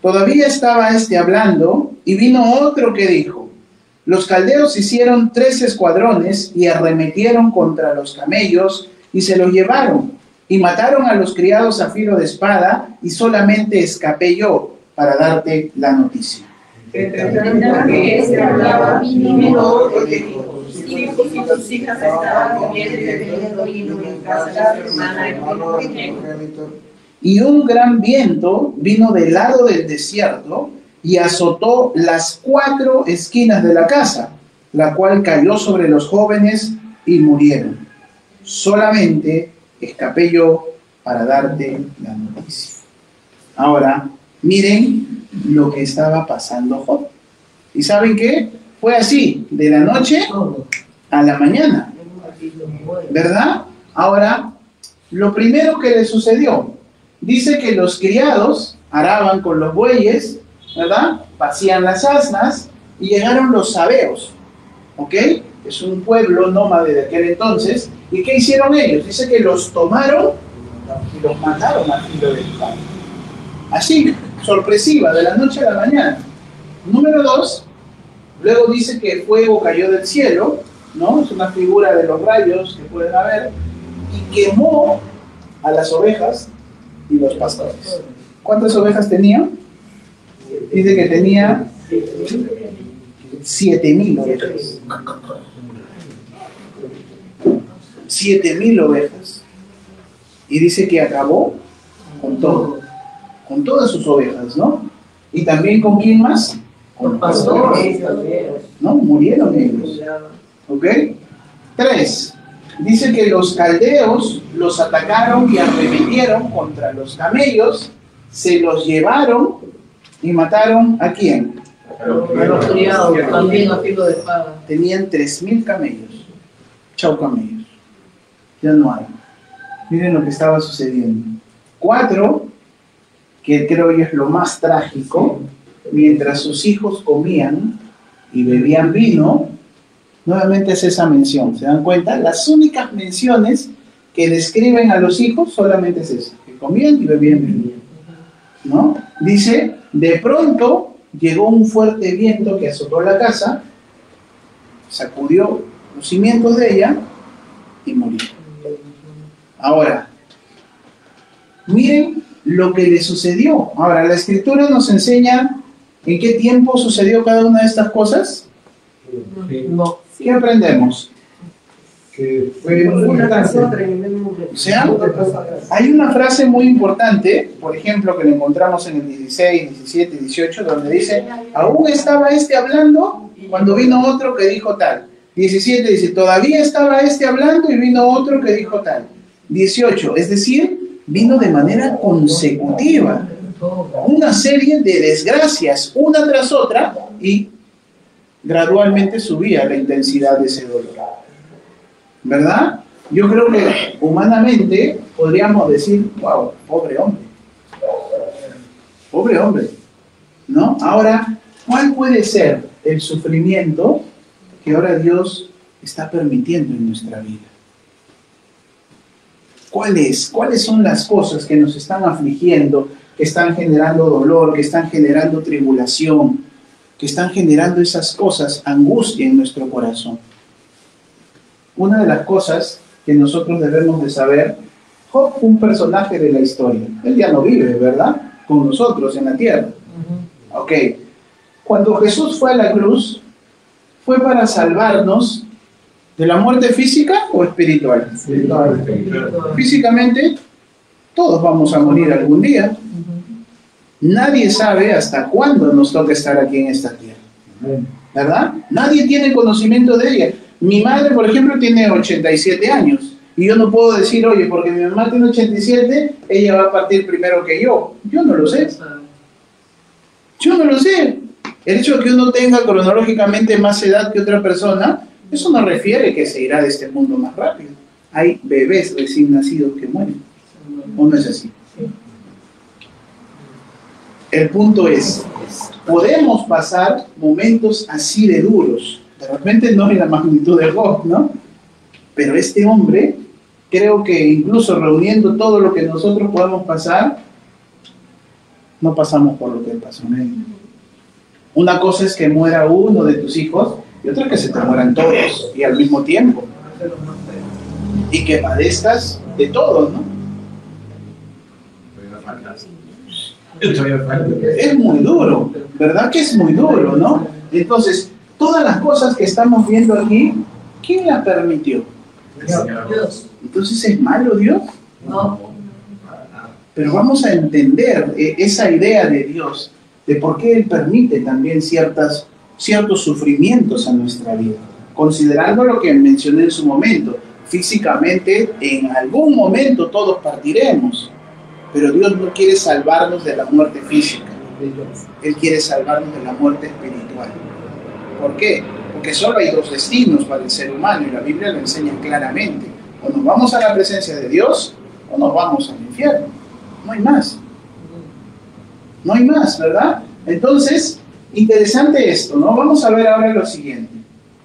Todavía estaba hablando, y vino otro que dijo, los caldeos hicieron 3 escuadrones y arremetieron contra los camellos y se los llevaron y mataron a los criados a filo de espada y solamente escapé yo para darte la noticia. Que este hablaba, vino otro que dijo, sus hijos y sus hijas estaban comiendo y bebiendo vino en casa de su hermana el primogénito. Y un gran viento vino del lado del desierto y azotó las 4 esquinas de la casa, la cual cayó sobre los jóvenes y murieron. Solamente escapé yo para darte la noticia. Ahora, miren lo que estaba pasando Job. ¿Y saben qué? Fue así, de la noche a la mañana, ¿verdad? Ahora, lo primero que le sucedió, dice que los criados araban con los bueyes, ¿verdad? Pacían las asnas y llegaron los sabeos, ¿ok? Es un pueblo nómade de aquel entonces. ¿Y qué hicieron ellos? Dice que los tomaron y los mataron a filo de espada. Así, sorpresiva, de la noche a la mañana. Número 2, luego dice que el fuego cayó del cielo, ¿no? Es una figura de los rayos que pueden haber, y quemó a las ovejas y los pastores. ¿Cuántas ovejas tenía? Dice que tenía 7,000 ovejas. 7,000 ovejas. Y dice que acabó con todo, con todas sus ovejas, ¿no? Y también con quién más? Con pastores, ¿no? Murieron ellos. ¿Ok? 3. Dice que los caldeos los atacaron y arremetieron contra los camellos, se los llevaron y mataron ¿a quién? A los criados, también a filo de espada. Tenían 3,000 camellos. Chau camellos. Ya no hay. Miren lo que estaba sucediendo. 4, que creo yo es lo más trágico, mientras sus hijos comían y bebían vino, nuevamente es esa mención. ¿Se dan cuenta? Las únicas menciones que describen a los hijos solamente es eso, que comían y bebían vino, ¿no? Dice, de pronto llegó un fuerte viento que azotó la casa, sacudió los cimientos de ella y murió. Ahora, miren lo que le sucedió. Ahora, la Escritura nos enseña en qué tiempo sucedió cada una de estas cosas. No. ¿Qué aprendemos? Que fue Una tras importante. otra en el mismo momento. O sea, hay una frase muy importante, por ejemplo, que la encontramos en el 16, 17, 18, donde dice, aún estaba este hablando cuando vino otro que dijo tal. 17 dice, todavía estaba este hablando y vino otro que dijo tal. 18, es decir, vino de manera consecutiva. Una serie de desgracias, una tras otra, y gradualmente subía la intensidad de ese dolor. ¿Verdad? Yo creo que humanamente podríamos decir, wow, pobre hombre, ¿no? Ahora, ¿cuál puede ser el sufrimiento que ahora Dios está permitiendo en nuestra vida? ¿Cuáles son las cosas que nos están afligiendo, que están generando dolor, que están generando tribulación, que están generando esas cosas, angustia en nuestro corazón? Una de las cosas que nosotros debemos de saber, Job fue un personaje de la historia. Él ya no vive, ¿verdad? Con nosotros en la tierra. Ok. Cuando Jesús fue a la cruz, ¿fue para salvarnos de la muerte física o espiritual? Físicamente, todos vamos a morir algún día. Nadie sabe hasta cuándo nos toca estar aquí en esta tierra. ¿Verdad? Nadie tiene conocimiento de ella. Mi madre, por ejemplo, tiene 87 años. Y yo no puedo decir, oye, porque mi mamá tiene 87, ella va a partir primero que yo. Yo no lo sé. Yo no lo sé. El hecho de que uno tenga cronológicamente más edad que otra persona, eso no refiere que se irá de este mundo más rápido. Hay bebés recién nacidos que mueren. ¿O no es así? El punto es, podemos pasar momentos así de duros. De repente no en la magnitud de Job, ¿no? Pero este hombre, creo que incluso reuniendo todo lo que nosotros podemos pasar, no pasamos por lo que él pasó. Una cosa es que muera uno de tus hijos y otra que se te mueran todos y al mismo tiempo. Y que padezcas de todo, ¿no? Es muy duro, ¿verdad que es muy duro, no? Entonces, todas las cosas que estamos viendo aquí, ¿quién las permitió? Dios. Entonces, ¿es malo Dios? No. Pero vamos a entender esa idea de Dios, de por qué Él permite también ciertos sufrimientos a nuestra vida. Considerando lo que mencioné en su momento, físicamente en algún momento todos partiremos, pero Dios no quiere salvarnos de la muerte física, Él quiere salvarnos de la muerte espiritual. ¿Por qué? Porque solo hay dos destinos para el ser humano y la Biblia lo enseña claramente. O nos vamos a la presencia de Dios o nos vamos al infierno. No hay más. No hay más, ¿verdad? Entonces, interesante esto, ¿no? Vamos a ver ahora lo siguiente.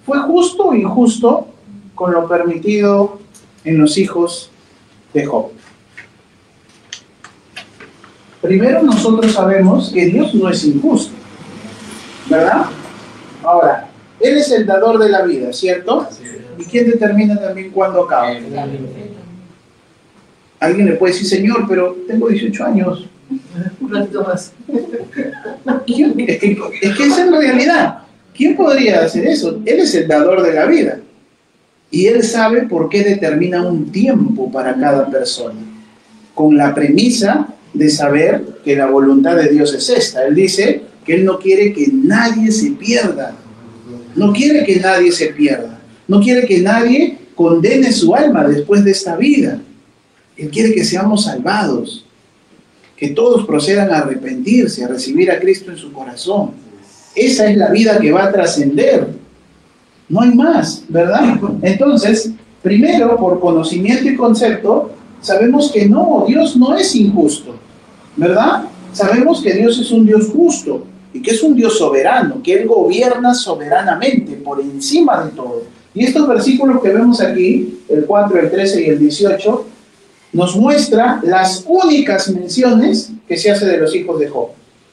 ¿Fue justo o injusto con lo permitido en los hijos de Job? Primero, nosotros sabemos que Dios no es injusto, ¿verdad? Ahora, Él es el dador de la vida, ¿cierto? ¿Y quién determina también cuándo acaba? Alguien le puede decir, Señor, pero tengo 18 años. Un ratito más. Es que esa es la realidad. ¿Quién podría hacer eso? Él es el dador de la vida. Y Él sabe por qué determina un tiempo para cada persona. Con la premisa de saber que la voluntad de Dios es esta. Él dice que Él no quiere que nadie se pierda. No quiere que nadie se pierda. No quiere que nadie condene su alma después de esta vida. Él quiere que seamos salvados. Que todos procedan a arrepentirse, a recibir a Cristo en su corazón. Esa es la vida que va a trascender. No hay más, ¿verdad? Entonces, primero, por conocimiento y concepto, sabemos que no, Dios no es injusto, ¿verdad? Sabemos que Dios es un Dios justo y que es un Dios soberano, que Él gobierna soberanamente por encima de todo. Y estos versículos que vemos aquí, el 4, el 13 y el 18, nos muestra las únicas menciones que se hace de los hijos de Job.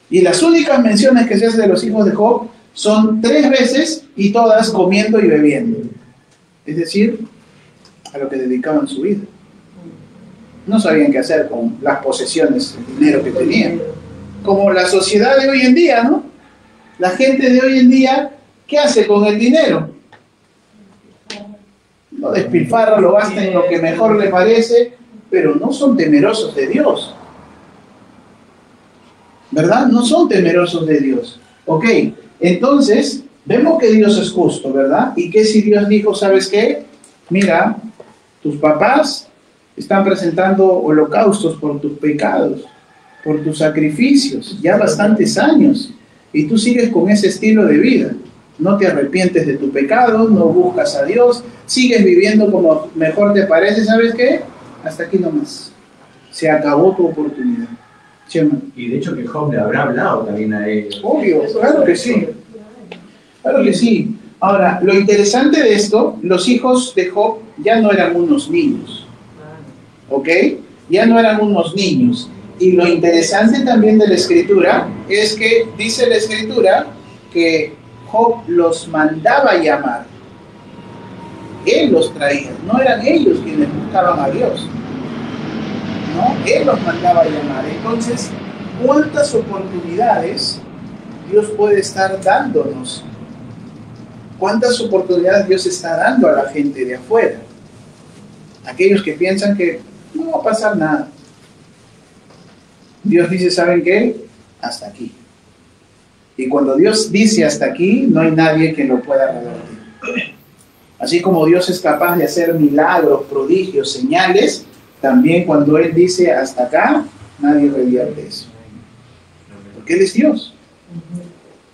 Y las únicas menciones que se hace de los hijos de Job son 3 veces y todas comiendo y bebiendo. Es decir, a lo que dedicaban su vida. No sabían qué hacer con las posesiones, el dinero que tenían. Como la sociedad de hoy en día, ¿no? La gente de hoy en día, ¿qué hace con el dinero? lo despilfarra, lo gasta en lo que mejor le parece, pero no son temerosos de Dios. ¿Verdad? No son temerosos de Dios. Ok, entonces, vemos que Dios es justo, ¿verdad? Y que si Dios dijo, ¿sabes qué? Mira, tus papás están presentando holocaustos por tus pecados, por tus sacrificios, ya bastantes años, y tú sigues con ese estilo de vida. No te arrepientes de tu pecado, no buscas a Dios, sigues viviendo como mejor te parece, ¿sabes qué? Hasta aquí nomás. Se acabó tu oportunidad. ¿Sí, hermano? Y de hecho que Job le habrá hablado también a él. Obvio, claro que sí. Claro que sí. Ahora, lo interesante de esto, los hijos de Job ya no eran unos niños. ¿Ok? Ya no eran unos niños. Y lo interesante también de la escritura es que dice la escritura que Job los mandaba llamar. Él los traía. No eran ellos quienes buscaban a Dios. ¿No? Él los mandaba llamar. Entonces, ¿cuántas oportunidades Dios puede estar dándonos? ¿Cuántas oportunidades Dios está dando a la gente de afuera? Aquellos que piensan que no va a pasar nada. Dios dice, ¿saben qué? Hasta aquí. Y cuando Dios dice hasta aquí, no hay nadie que lo pueda revertir. Así como Dios es capaz de hacer milagros, prodigios, señales, también cuando Él dice hasta acá, nadie revierte eso. Porque Él es Dios.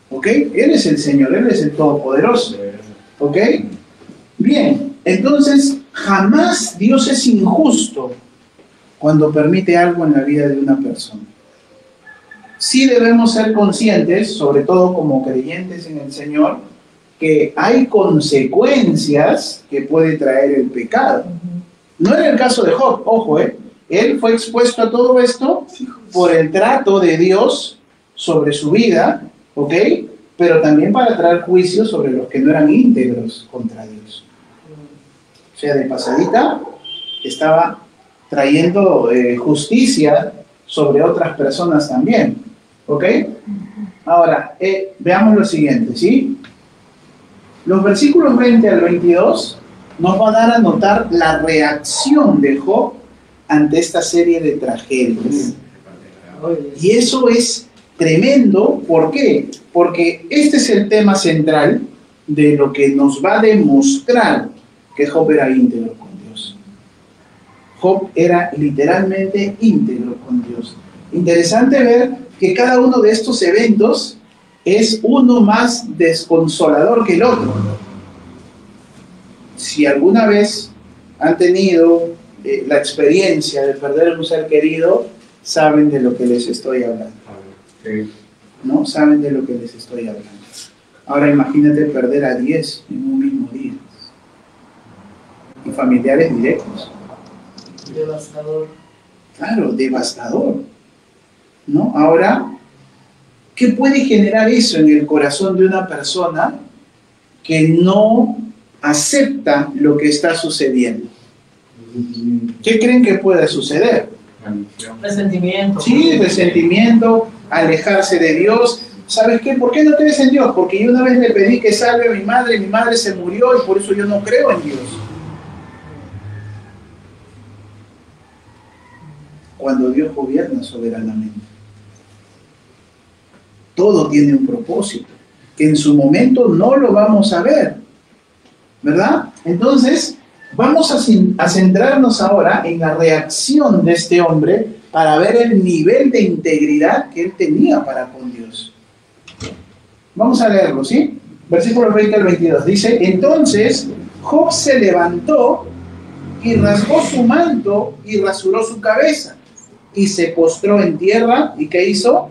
¿Ok? Él es el Señor, Él es el Todopoderoso. ¿Ok? Bien, entonces jamás Dios es injusto cuando permite algo en la vida de una persona. Sí debemos ser conscientes, sobre todo como creyentes en el Señor, que hay consecuencias que puede traer el pecado. No era el caso de Job, ojo, él fue expuesto a todo esto por el trato de Dios sobre su vida, ¿ok? Pero también para traer juicio sobre los que no eran íntegros contra Dios. O sea, de pasadita estaba trayendo justicia sobre otras personas también, ¿ok? Ahora, veamos lo siguiente, ¿sí? Los versículos 20 al 22 nos van a dar a notar la reacción de Job ante esta serie de tragedias. Y eso es tremendo. ¿Por qué? Porque este es el tema central de lo que nos va a demostrar que Job era íntegro con Dios. Job era literalmente íntegro con Dios. Interesante ver que cada uno de estos eventos es uno más desconsolador que el otro. Si alguna vez han tenido la experiencia de perder un ser querido, saben de lo que les estoy hablando. ¿No? Saben de lo que les estoy hablando. Ahora imagínate perder a 10 en un mismo día. Y familiares directos. Devastador. Claro, devastador. ¿No? Ahora, ¿qué puede generar eso en el corazón de una persona que no acepta lo que está sucediendo? ¿Qué creen que puede suceder? Resentimiento. Sí, resentimiento, alejarse de Dios. ¿Sabes qué? ¿Por qué no crees en Dios? Porque yo una vez le pedí que salve a mi madre se murió y por eso yo no creo en Dios. Cuando Dios gobierna soberanamente. Todo tiene un propósito, que en su momento no lo vamos a ver, ¿verdad? Entonces, vamos a centrarnos ahora en la reacción de este hombre para ver el nivel de integridad que él tenía para con Dios. Vamos a leerlo, ¿sí? Versículos 20 al 22. Dice, entonces Job se levantó y rasgó su manto y rasuró su cabeza y se postró en tierra. ¿Y qué hizo?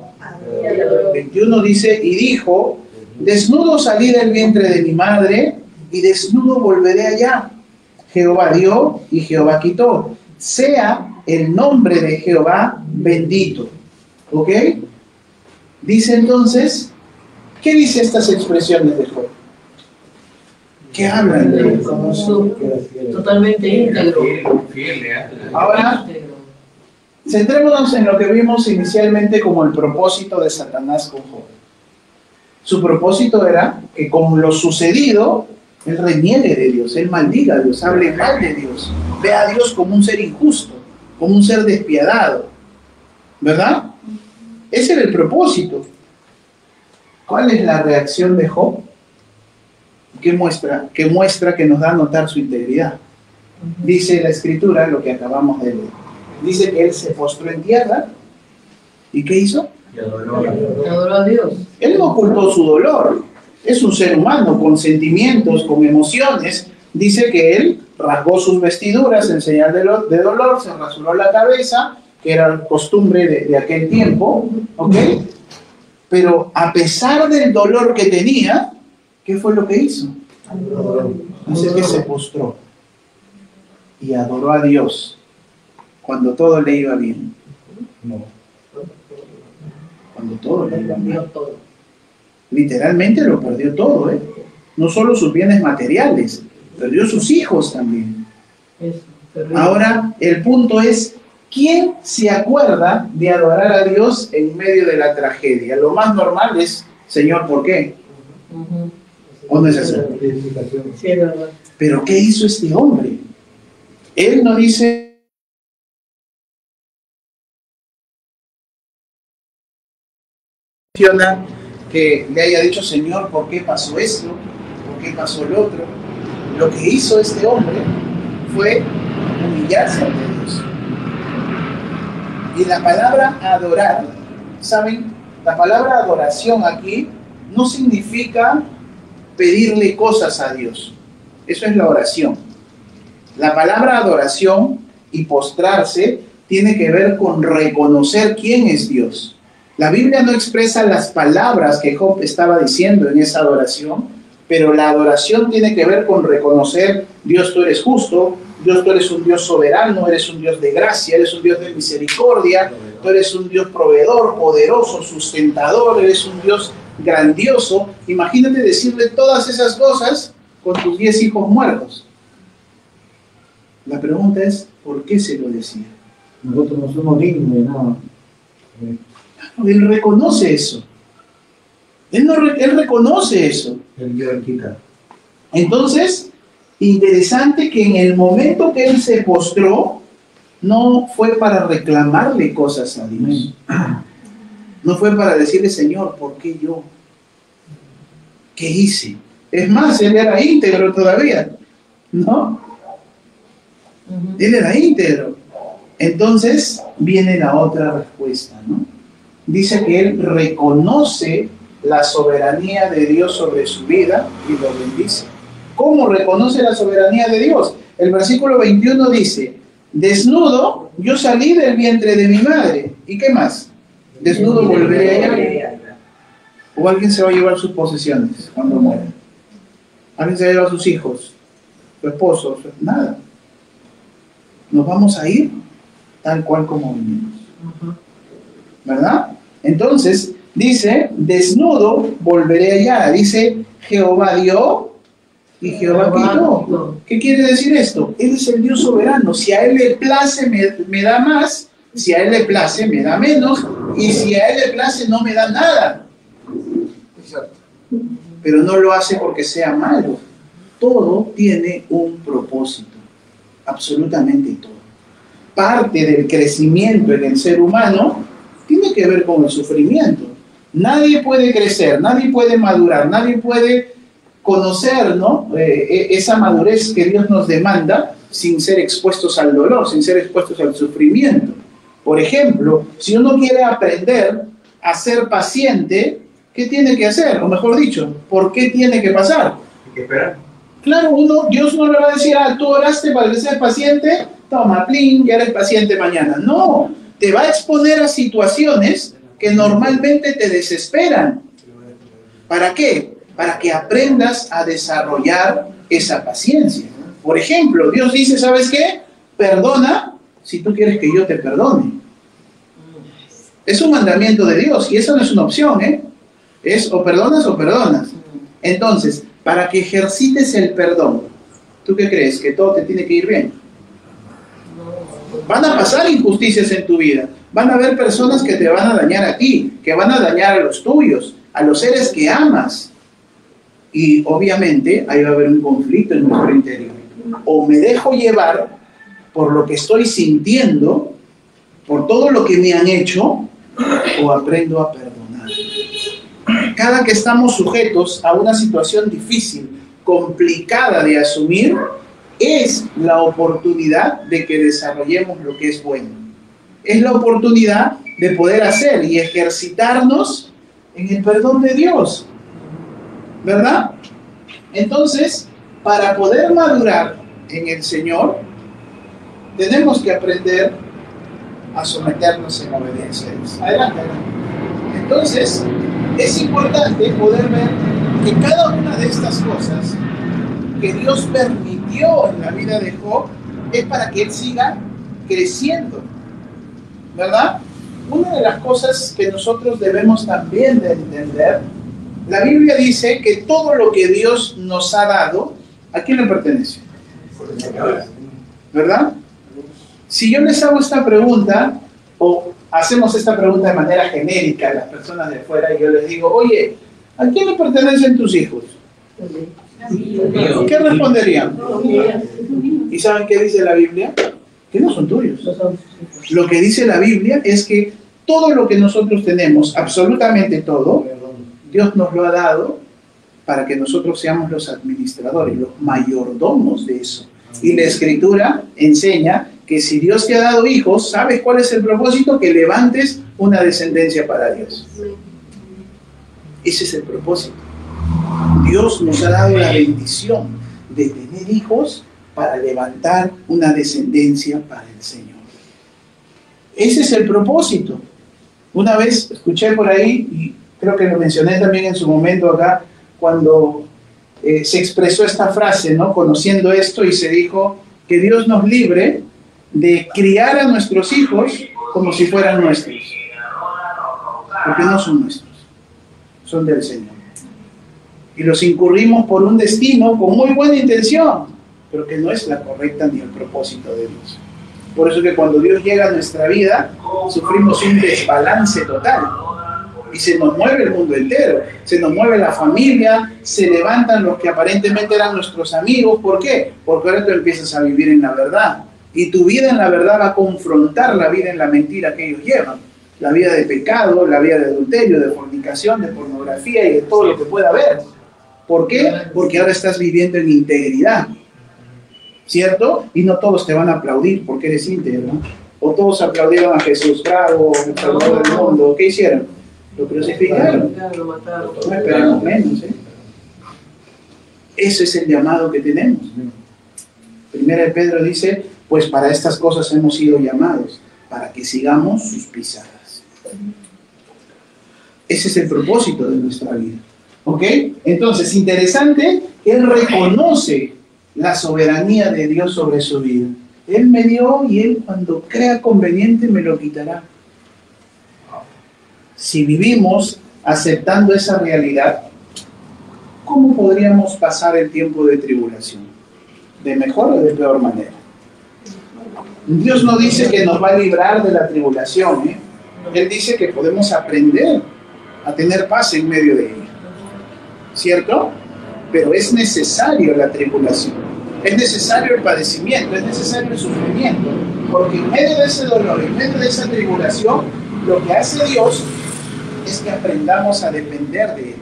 21 dice, y dijo, desnudo salí del vientre de mi madre y desnudo volveré allá. Jehová dio y Jehová quitó. Sea el nombre de Jehová bendito. ¿Ok? Dice entonces, ¿qué dice estas expresiones de Job? ¿Qué hablan de él? Totalmente íntegro. Ahora, centrémonos en lo que vimos inicialmente como el propósito de Satanás con Job. Su propósito era que con lo sucedido, Él reniegue de Dios, él maldiga a Dios, hable mal de Dios, ve a Dios como un ser injusto, como un ser despiadado, ¿verdad? Ese era el propósito. ¿Cuál es la reacción de Job? ¿Qué muestra? Que muestra que nos da a notar su integridad. Dice la Escritura, lo que acabamos de leer. Dice que él se postró en tierra. ¿Y qué hizo? Adoró a Dios. Él no ocultó su dolor. Es un ser humano con sentimientos, con emociones. Dice que él rasgó sus vestiduras en señal de dolor, se rasuró la cabeza, que era costumbre de aquel tiempo, ¿ok? Pero a pesar del dolor que tenía, ¿qué fue lo que hizo? Dice que se postró y adoró a Dios cuando todo le iba bien. Cuando todo le iba bien. Literalmente lo perdió todo, ¿eh? No solo sus bienes materiales, perdió sus hijos también. Ahora, el punto es, ¿quién se acuerda de adorar a Dios en medio de la tragedia? Lo más normal es, Señor, ¿por qué? ¿O no es así? Sí, es verdad. Pero ¿qué hizo este hombre? Él no dice que le haya dicho, Señor, ¿por qué pasó esto? ¿Por qué pasó lo otro? Lo que hizo este hombre fue humillarse ante Dios. Y la palabra adorar, ¿saben? La palabra adoración aquí no significa pedirle cosas a Dios. Eso es la oración. La palabra adoración y postrarse tiene que ver con reconocer quién es Dios. La Biblia no expresa las palabras que Job estaba diciendo en esa adoración, pero la adoración tiene que ver con reconocer, Dios, tú eres justo, Dios, tú eres un Dios soberano, eres un Dios de gracia, eres un Dios de misericordia, tú eres un Dios proveedor, poderoso, sustentador, eres un Dios grandioso. Imagínate decirle todas esas cosas con tus 10 hijos muertos. La pregunta es, ¿por qué se lo decía? Nosotros no somos dignos de nada. Él reconoce eso. Él reconoce eso. Él quiere quitar. Entonces, interesante que en el momento que él se postró, no fue para reclamarle cosas a Dios. No fue para decirle, Señor, ¿por qué yo? ¿Qué hice? Es más, él era íntegro todavía, ¿no? Él era íntegro. Entonces viene la otra respuesta, ¿no? Dice que él reconoce la soberanía de Dios sobre su vida y lo bendice. ¿Cómo reconoce la soberanía de Dios? El versículo 21 dice, desnudo yo salí del vientre de mi madre. ¿Y qué más? Desnudo volveré allá. O alguien se va a llevar sus posesiones cuando muera. Alguien se va a llevar sus hijos, su esposo, nada. Nos vamos a ir tal cual como venimos. ¿Verdad? Entonces, dice, desnudo volveré allá. Dice, Jehová dio y Jehová quitó. ¿Qué quiere decir esto? Él es el Dios soberano. Si a Él le place, me da más. Si a Él le place, me da menos. Y si a Él le place, no me da nada. Pero no lo hace porque sea malo. Todo tiene un propósito. Absolutamente todo. Parte del crecimiento en el ser humano tiene que ver con el sufrimiento. Nadie puede crecer, nadie puede madurar, nadie puede conocer, ¿no? Esa madurez que Dios nos demanda sin ser expuestos al dolor, sin ser expuestos al sufrimiento. Por ejemplo, si uno quiere aprender a ser paciente, ¿qué tiene que hacer? O mejor dicho, ¿por qué tiene que pasar? Hay que esperar. Claro, Dios no le va a decir, tú oraste para que seas paciente, toma, plin, ya eres paciente mañana. No, te va a exponer a situaciones que normalmente te desesperan. ¿Para qué? Para que aprendas a desarrollar esa paciencia. Por ejemplo, Dios dice, ¿sabes qué? Perdona si tú quieres que yo te perdone. Es un mandamiento de Dios y eso no es una opción, ¿eh? Es o perdonas o perdonas. Entonces, para que ejercites el perdón, ¿tú qué crees? ¿Que todo te tiene que ir bien? Van a pasar injusticias en tu vida. Van a haber personas que te van a dañar a ti, que van a dañar a los tuyos, a los seres que amas. Y obviamente ahí va a haber un conflicto en nuestro interior. O me dejo llevar por lo que estoy sintiendo, por todo lo que me han hecho, o aprendo a perdonar. Cada que estamos sujetos a una situación difícil, complicada de asumir, es la oportunidad de que desarrollemos lo que es bueno. Es la oportunidad de poder hacer y ejercitarnos en el perdón de Dios, ¿verdad? Entonces, para poder madurar en el Señor, tenemos que aprender a someternos en obediencia a Dios. Adelante, adelante. Entonces, es importante poder ver que cada una de estas cosas que Dios permitió en la vida de Job es para que él siga creciendo, ¿verdad? Una de las cosas que nosotros debemos también de entender, la Biblia dice que todo lo que Dios nos ha dado, ¿a quién le pertenece? ¿Verdad? Si yo les hago esta pregunta, o hacemos esta pregunta de manera genérica a las personas de fuera, y yo les digo, oye, ¿a quién le pertenecen tus hijos? ¿Qué responderían? ¿Y saben qué dice la Biblia? Que no son tuyos. Lo que dice la Biblia es que todo lo que nosotros tenemos, absolutamente todo, Dios nos lo ha dado para que nosotros seamos los administradores, los mayordomos de eso. Y la Escritura enseña que si Dios te ha dado hijos, ¿sabes cuál es el propósito? Que levantes una descendencia para Dios. Ese es el propósito. Dios nos ha dado la bendición de tener hijos para levantar una descendencia para el Señor. Ese es el propósito. Una vez escuché por ahí, y creo que lo mencioné también en su momento acá, cuando se expresó esta frase, ¿no? Conociendo esto, y se dijo que Dios nos libre de criar a nuestros hijos como si fueran nuestros. Porque no son nuestros, son del Señor. Y los incurrimos por un destino con muy buena intención, pero que no es la correcta ni el propósito de Dios. Por eso que cuando Dios llega a nuestra vida, sufrimos un desbalance total. Y se nos mueve el mundo entero, se nos mueve la familia, se levantan los que aparentemente eran nuestros amigos. ¿Por qué? Porque ahora tú empiezas a vivir en la verdad. Y tu vida en la verdad va a confrontar la vida en la mentira que ellos llevan. La vida de pecado, la vida de adulterio, de fornicación, de pornografía y de todo lo que pueda haber. ¿Por qué? Porque ahora estás viviendo en integridad, ¿cierto? Y no todos te van a aplaudir porque eres íntegro, ¿no? O todos aplaudieron a Jesús, bravo, el Salvador del mundo. ¿Qué hicieron? Lo crucificaron. No esperemos menos, ¿eh? Ese es el llamado que tenemos. Primera de Pedro dice, pues para estas cosas hemos sido llamados, para que sigamos sus pisadas. Ese es el propósito de nuestra vida. ¿Ok? Entonces, interesante que él reconoce la soberanía de Dios sobre su vida. Él me dio y él cuando crea conveniente me lo quitará. Si vivimos aceptando esa realidad, ¿cómo podríamos pasar el tiempo de tribulación? ¿De mejor o de peor manera? Dios no dice que nos va a librar de la tribulación, ¿eh? Él dice que podemos aprender a tener paz en medio de ella. ¿Cierto? Pero es necesario la tribulación, es necesario el padecimiento, es necesario el sufrimiento, porque en medio de ese dolor, en medio de esa tribulación, lo que hace Dios es que aprendamos a depender de Él.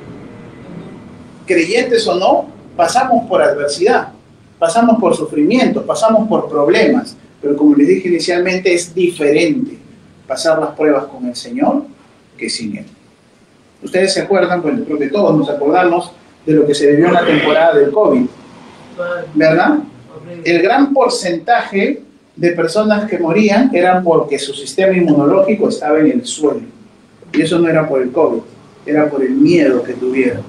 Creyentes o no, pasamos por adversidad, pasamos por sufrimiento, pasamos por problemas, pero como les dije inicialmente, es diferente pasar las pruebas con el Señor que sin Él. Ustedes se acuerdan, pues creo que todos nos acordamos de lo que se vivió en la temporada del COVID, ¿verdad? El gran porcentaje de personas que morían eran porque su sistema inmunológico estaba en el suelo. Y eso no era por el COVID, era por el miedo que tuvieron.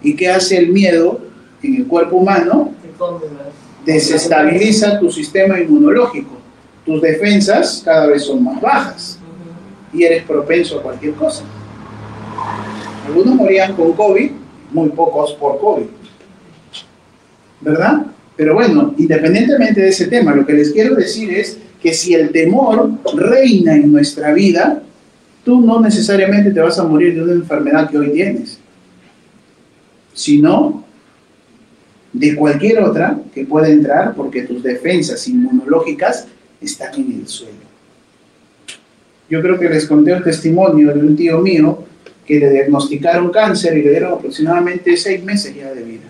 ¿Y qué hace el miedo en el cuerpo humano? Desestabiliza tu sistema inmunológico. Tus defensas cada vez son más bajas y eres propenso a cualquier cosa. Algunos morían con COVID, muy pocos por COVID, ¿verdad? Pero bueno, independientemente de ese tema, lo que les quiero decir es que si el temor reina en nuestra vida, tú no necesariamente te vas a morir de una enfermedad que hoy tienes. sino de cualquier otra que pueda entrar, porque tus defensas inmunológicas están en el suelo. Yo creo que les conté un testimonio de un tío mío que le diagnosticaron cáncer y le dieron aproximadamente 6 meses ya de vida.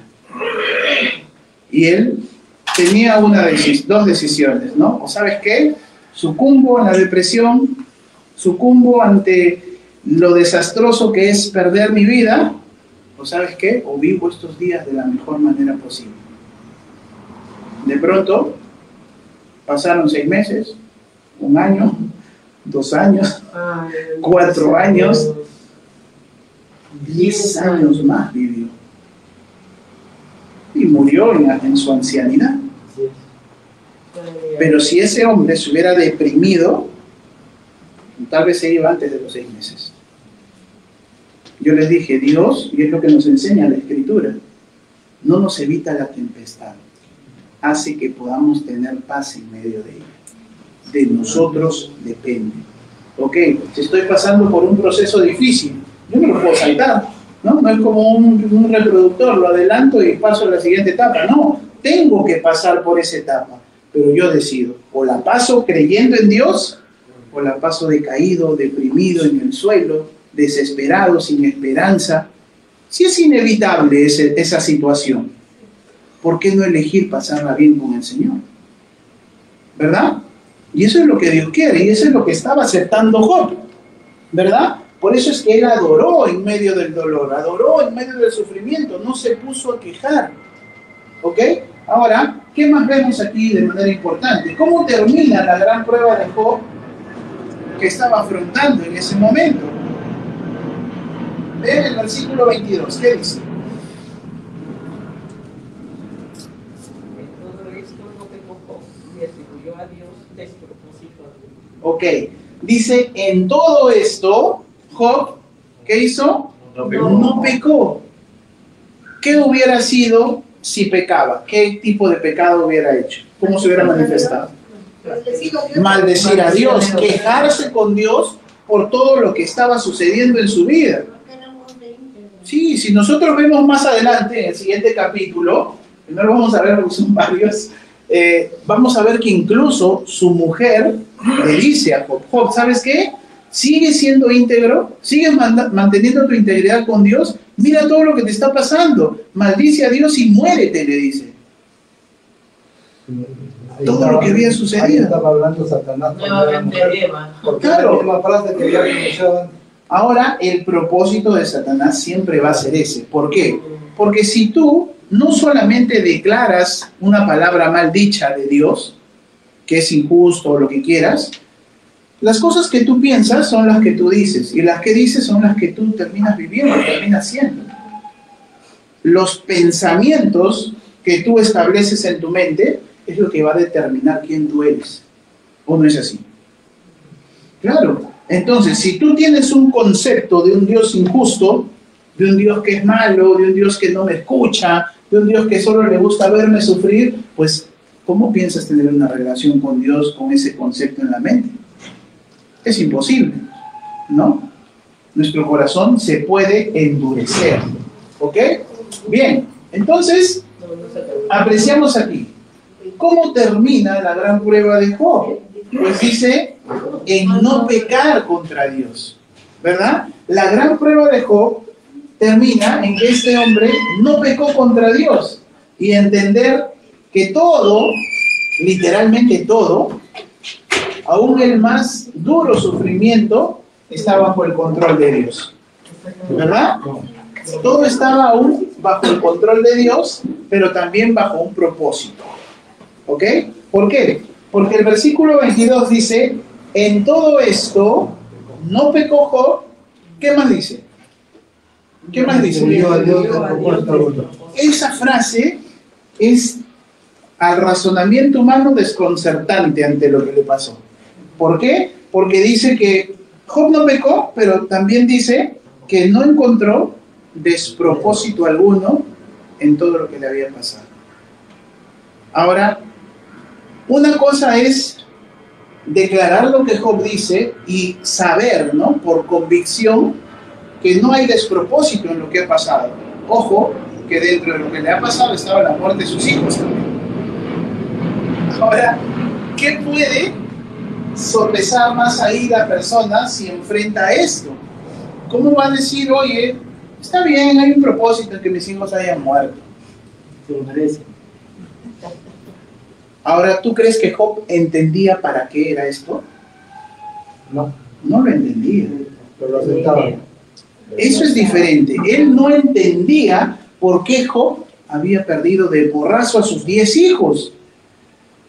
Y él tenía dos decisiones, ¿no? O ¿sabes qué? Sucumbo a la depresión, sucumbo ante lo desastroso que es perder mi vida, o ¿sabes qué? O vivo estos días de la mejor manera posible. De pronto, pasaron 6 meses, 1 año, 2 años, 4 años, 10 años más vivió. Y murió en su ancianidad. Pero si ese hombre se hubiera deprimido, tal vez se iba antes de los 6 meses. Yo les dije, Dios, y es lo que nos enseña la Escritura, no nos evita la tempestad, hace que podamos tener paz en medio de ella. De nosotros depende. Ok, si estoy pasando por un proceso difícil, yo no lo puedo saltar, ¿no? No es como un reproductor, lo adelanto y paso a la siguiente etapa. No, tengo que pasar por esa etapa, pero yo decido, o la paso creyendo en Dios, o la paso decaído, deprimido en el suelo, desesperado, sin esperanza. Si es inevitable esa situación, ¿por qué no elegir pasarla bien con el Señor? ¿Verdad? Y eso es lo que Dios quiere, y eso es lo que estaba aceptando Job, ¿verdad? Por eso es que él adoró en medio del dolor, adoró en medio del sufrimiento, no se puso a quejar. ¿Ok? Ahora, ¿qué más vemos aquí de manera importante? ¿Cómo termina la gran prueba de Job que estaba afrontando en ese momento? Ven el versículo 22, ¿qué dice? Ok, dice, en todo esto, Job, ¿qué hizo? No pecó. ¿Qué hubiera sido si pecaba? ¿Qué tipo de pecado hubiera hecho? ¿Cómo se hubiera manifestado? Maldecir a Dios, quejarse con Dios por todo lo que estaba sucediendo en su vida. Sí, si nosotros vemos más adelante, en el siguiente capítulo, no lo vamos a ver porque son varios, vamos a ver que incluso su mujer le dice a Job, Job, ¿sabes qué? Sigue siendo íntegro, sigue manteniendo tu integridad con Dios, mira todo lo que te está pasando, maldice a Dios y muérete, le dice. Todo lo que había sucedido. Ahí estaba hablando Satanás. Nuevamente Eva. Porque claro. la misma frase que ya pronunciaban. Ahora, el propósito de Satanás siempre va a ser ese. ¿Por qué? Porque si tú no solamente declaras una palabra mal dicha de Dios, que es injusto o lo que quieras, las cosas que tú piensas son las que tú dices, y las que dices son las que tú terminas viviendo, terminas siendo. Los pensamientos que tú estableces en tu mente es lo que va a determinar quién tú eres. ¿O no es así? Claro. Entonces, si tú tienes un concepto de un Dios injusto, de un Dios que es malo, de un Dios que no me escucha, de un Dios que solo le gusta verme sufrir, pues, ¿cómo piensas tener una relación con Dios con ese concepto en la mente? Es imposible, ¿no? Nuestro corazón se puede endurecer, ¿ok? Bien, entonces, apreciamos aquí. ¿Cómo termina la gran prueba de Job? Pues dice, en no pecar contra Dios, ¿verdad? La gran prueba de Job termina en que este hombre no pecó contra Dios y entender que todo, literalmente todo, aún el más duro sufrimiento, está bajo el control de Dios, ¿verdad? Todo estaba aún bajo el control de Dios, pero también bajo un propósito, ¿ok? ¿Por qué? Porque el versículo 22 dice, en todo esto no pecó Job. ¿Qué más dice? ¿Qué más dice? Esa frase es al razonamiento humano desconcertante ante lo que le pasó. ¿Por qué? Porque dice que Job no pecó, pero también dice que no encontró despropósito alguno en todo lo que le había pasado. Ahora, una cosa es declarar lo que Job dice y saber, ¿no? Por convicción, que no hay despropósito en lo que ha pasado. Ojo, que dentro de lo que le ha pasado estaba la muerte de sus hijos también. Ahora, ¿qué puede sopesar más ahí la persona si enfrenta esto? ¿Cómo va a decir, oye, está bien, hay un propósito en que mis hijos hayan muerto? Se lo merece. Ahora, ¿tú crees que Job entendía para qué era esto? No, No lo entendía. pero lo aceptaba. Eso es diferente. Él no entendía por qué Job había perdido de porrazo a sus 10 hijos.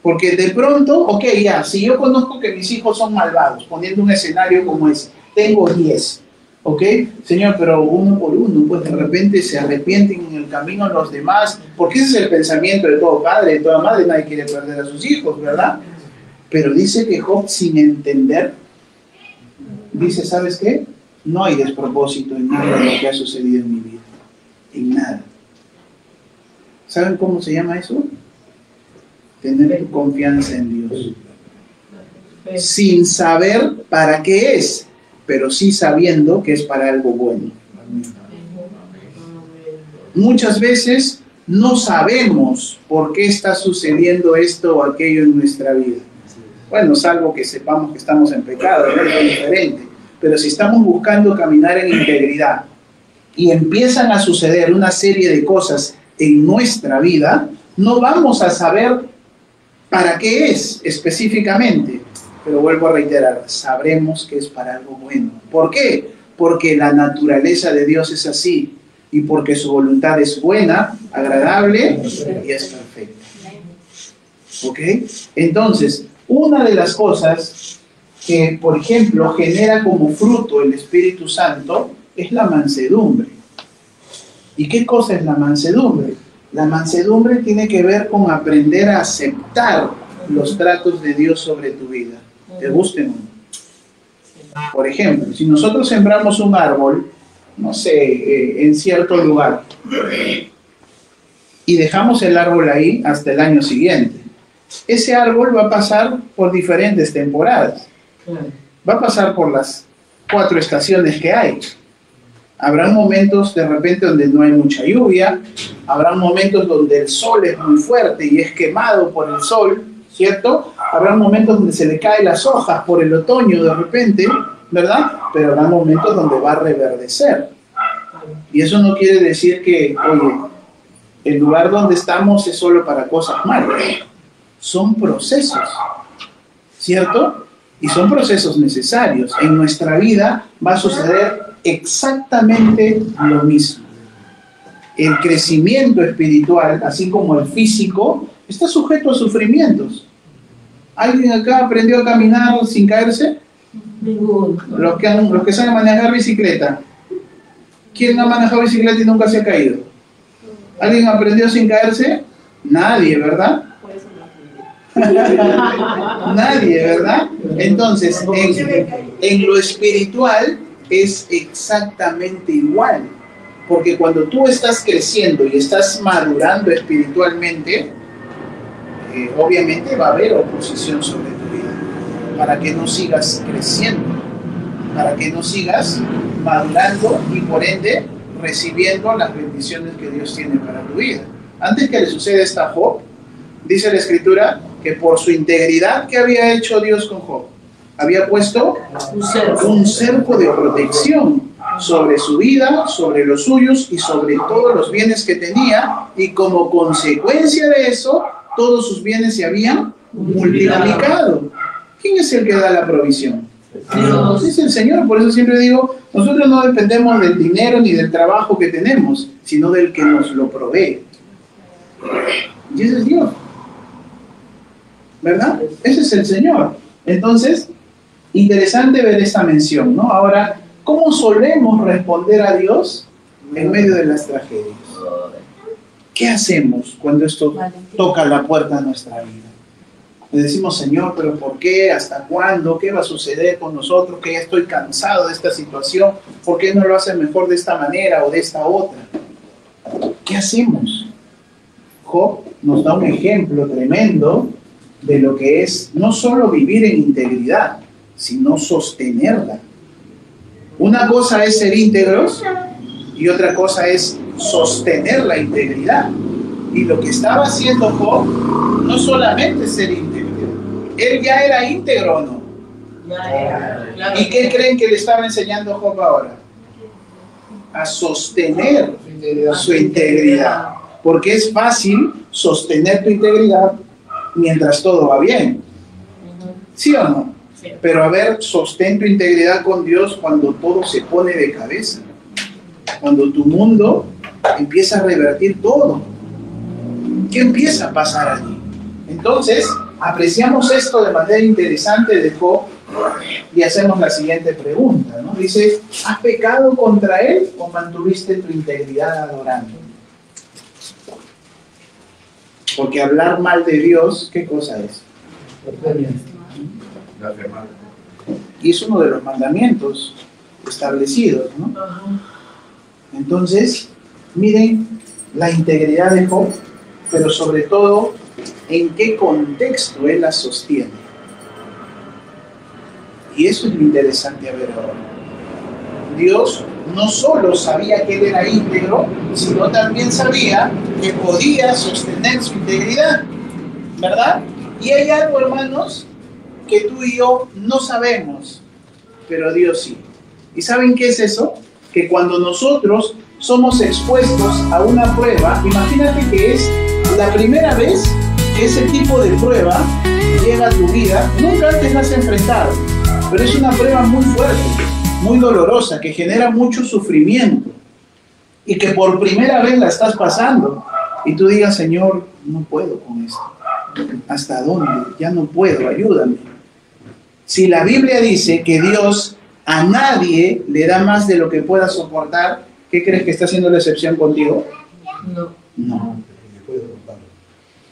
Porque de pronto, ok, ya, si yo conozco que mis hijos son malvados, poniendo un escenario como ese, tengo 10, ok, Señor, pero uno por uno, pues de repente se arrepienten en el camino los demás, porque ese es el pensamiento de todo padre, de toda madre, nadie quiere perder a sus hijos, ¿verdad? Pero dice que Job, sin entender, dice, ¿sabes qué? No hay despropósito en nada de lo que ha sucedido en mi vida, en nada. ¿Saben cómo se llama eso? Tener tu confianza en Dios. Sin saber para qué es, pero sí sabiendo que es para algo bueno. Muchas veces no sabemos por qué está sucediendo esto o aquello en nuestra vida. Bueno, salvo que sepamos que estamos en pecado, ¿no? Es diferente. Pero si estamos buscando caminar en integridad y empiezan a suceder una serie de cosas en nuestra vida, no vamos a saber para qué es específicamente. Pero vuelvo a reiterar, sabremos que es para algo bueno. ¿Por qué? Porque la naturaleza de Dios es así y porque su voluntad es buena, agradable y es perfecta. ¿Ok? Entonces, una de las cosas que, por ejemplo, genera como fruto el Espíritu Santo es la mansedumbre. ¿Y qué cosa es la mansedumbre? La mansedumbre tiene que ver con aprender a aceptar los tratos de Dios sobre tu vida, te gusten o no. Por ejemplo, si nosotros sembramos un árbol, no sé, en cierto lugar, y dejamos el árbol ahí hasta el año siguiente, ese árbol va a pasar por diferentes temporadas. Va a pasar por las 4 estaciones que hay. Habrá momentos de repente donde no hay mucha lluvia, habrá momentos donde el sol es muy fuerte y es quemado por el sol, ¿cierto? Habrá momentos donde se le caen las hojas por el otoño de repente, ¿verdad? Pero habrá momentos donde va a reverdecer. Y eso no quiere decir que, oye, el lugar donde estamos es solo para cosas malas. Son procesos, ¿cierto? Y son procesos necesarios. En nuestra vida va a suceder exactamente lo mismo. El crecimiento espiritual, así como el físico, está sujeto a sufrimientos. ¿Alguien acá aprendió a caminar sin caerse? Los que saben manejar bicicleta. ¿Quién ha manejado bicicleta y nunca se ha caído? ¿Alguien aprendió sin caerse? Nadie, ¿verdad? Nadie, ¿verdad? Entonces, en lo espiritual es exactamente igual. Porque cuando tú estás creciendo y estás madurando espiritualmente, obviamente va a haber oposición sobre tu vida. Para que no sigas creciendo, para que no sigas madurando y por ende recibiendo las bendiciones que Dios tiene para tu vida. Antes que le suceda esto a Job, dice la Escritura que por su integridad que había hecho Dios con Job, había puesto un cerco de protección sobre su vida, sobre los suyos y sobre todos los bienes que tenía, y como consecuencia de eso, todos sus bienes se habían multiplicado. ¿Quién es el que da la provisión? Dios. Es el Señor. Por eso siempre digo, nosotros no dependemos del dinero ni del trabajo que tenemos, sino del que nos lo provee. Y ese es Dios, ¿verdad? Ese es el Señor. Entonces, interesante ver esta mención, ¿no? Ahora, ¿cómo solemos responder a Dios en medio de las tragedias? ¿Qué hacemos cuando esto toca la puerta de nuestra vida? Le decimos, Señor, ¿pero por qué? ¿Hasta cuándo? ¿Qué va a suceder con nosotros? Que ya estoy cansado de esta situación. ¿Por qué no lo hace mejor de esta manera o de esta otra? ¿Qué hacemos? Job nos da un ejemplo tremendo de lo que es no solo vivir en integridad, sino sostenerla. Una cosa es ser íntegros y otra cosa es sostener la integridad. Y lo que estaba haciendo Job no solamente ser íntegro, él ya era íntegro, ¿o no? ¿Y qué creen que le estaba enseñando Job ahora? A sostener su integridad. Porque es fácil sostener tu integridad mientras todo va bien. ¿Sí o no? Sí. Pero a ver, sostén tu integridad con Dios cuando todo se pone de cabeza. Cuando tu mundo empieza a revertir todo. ¿Qué empieza a pasar allí? Entonces, apreciamos esto de manera interesante de Job y hacemos la siguiente pregunta, ¿no? Dice, ¿has pecado contra él o mantuviste tu integridad adorando? Porque hablar mal de Dios, ¿qué cosa es? Y es uno de los mandamientos establecidos, ¿no? Entonces, miren la integridad de Job, pero sobre todo, en qué contexto él la sostiene. Y eso es lo interesante a ver ahora. Dios no solo sabía que él era íntegro, sino también sabía que podía sostener su integridad, ¿verdad? Y hay algo, hermanos, que tú y yo no sabemos, pero Dios sí. ¿Y saben qué es eso? Que cuando nosotros somos expuestos a una prueba, imagínate que es la primera vez que ese tipo de prueba llega a tu vida, nunca antes la has enfrentado, pero es una prueba muy fuerte, muy dolorosa, que genera mucho sufrimiento y que por primera vez la estás pasando y tú digas, Señor, no puedo con esto. ¿Hasta dónde? Ya no puedo, ayúdame. Si la Biblia dice que Dios a nadie le da más de lo que pueda soportar, ¿qué crees que está haciendo la excepción contigo? No. No.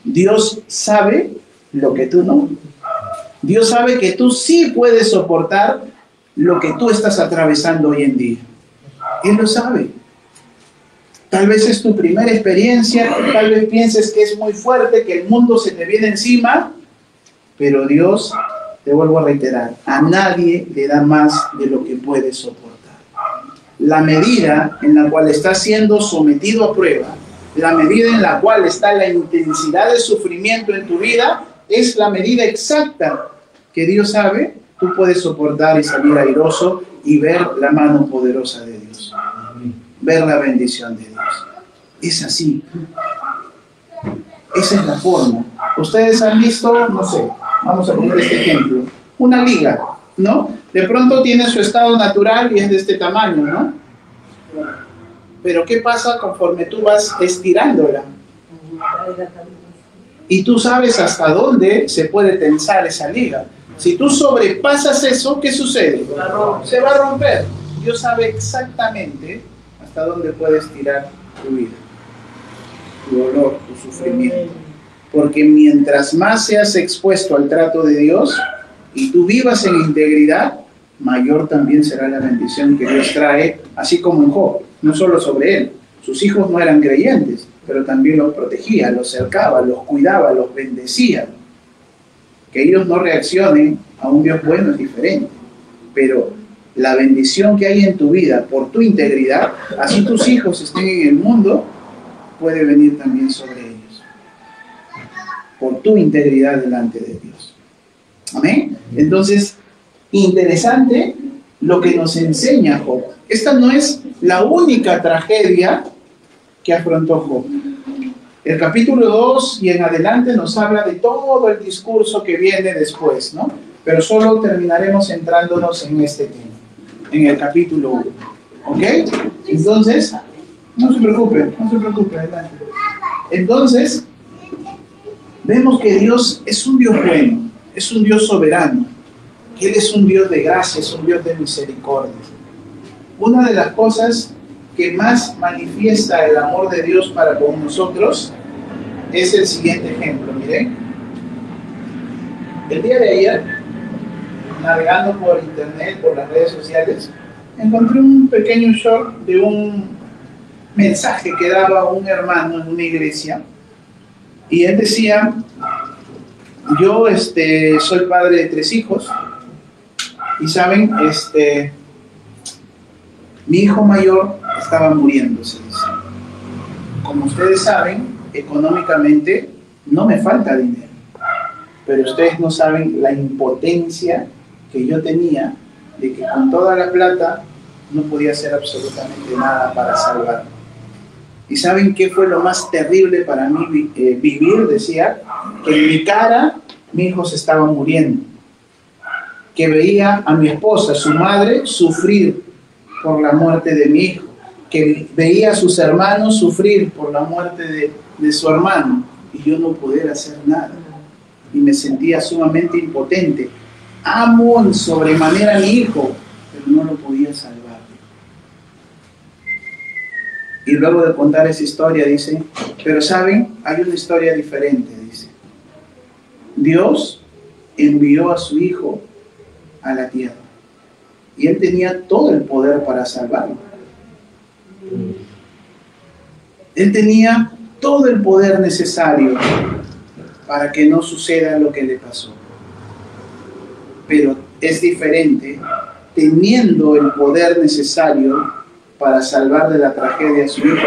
Dios sabe lo que tú no. Dios sabe que tú sí puedes soportar lo que tú estás atravesando hoy en día. Él lo sabe. Tal vez es tu primera experiencia, tal vez pienses que es muy fuerte, que el mundo se te viene encima, pero Dios, te vuelvo a reiterar, a nadie le da más de lo que puede soportar. La medida en la cual estás siendo sometido a prueba, la medida en la cual está la intensidad de sufrimiento en tu vida, es la medida exacta que Dios sabe, tú puedes soportar y salir airoso y ver la mano poderosa de Dios. Ver la bendición de Dios. Es así. Esa es la forma. Ustedes han visto, no sé, vamos a poner este ejemplo, una liga, ¿no? De pronto tiene su estado natural y es de este tamaño, ¿no? Pero ¿qué pasa conforme tú vas estirándola? Y tú sabes hasta dónde se puede tensar esa liga. Si tú sobrepasas eso, ¿qué sucede? Se va a romper. Dios sabe exactamente hasta dónde puedes tirar tu vida, tu dolor, tu sufrimiento. Porque mientras más seas expuesto al trato de Dios y tú vivas en integridad, mayor también será la bendición que Dios trae, así como en Job, no solo sobre él. Sus hijos no eran creyentes, pero también los protegía, los cercaba, los cuidaba, los bendecía. Que ellos no reaccionen a un Dios bueno es diferente, pero la bendición que hay en tu vida por tu integridad, así tus hijos estén en el mundo, puede venir también sobre ellos, por tu integridad delante de Dios. Amén. Entonces, interesante lo que nos enseña Job. Esta no es la única tragedia que afrontó Job. El capítulo 2 y en adelante nos habla de todo el discurso que viene después, ¿no? Pero solo terminaremos centrándonos en este tema, en el capítulo 1. ¿Ok? Entonces, no se preocupe, adelante. Entonces, vemos que Dios es un Dios bueno, es un Dios soberano, que Él es un Dios de gracia, es un Dios de misericordia. Una de las cosas que más manifiesta el amor de Dios para con nosotros es el siguiente ejemplo. Miren, el día de ayer, navegando por internet, por las redes sociales, encontré un pequeño short de un mensaje que daba un hermano en una iglesia, y él decía: yo soy padre de 3 hijos, y saben, mi hijo mayor estaba muriéndose, dice. como ustedes saben, económicamente no me falta dinero. Pero ustedes no saben la impotencia que yo tenía de que con toda la plata no podía hacer absolutamente nada para salvarme. ¿Y saben qué fue lo más terrible para mí vivir? Decía, que en mi cara mi hijo se estaba muriendo. Que veía a mi esposa, su madre, sufrir por la muerte de mi hijo. Que veía a sus hermanos sufrir por la muerte de su hermano. Y yo no poder hacer nada. Y me sentía sumamente impotente. Amo en sobremanera a mi hijo, pero no lo podía salvar. Y luego de contar esa historia dice, pero saben, hay una historia diferente, dice. Dios envió a su hijo a la tierra y él tenía todo el poder para salvarlo. Él tenía todo el poder necesario para que no suceda lo que le pasó. Pero es diferente teniendo el poder necesario para salvar de la tragedia a su hijo,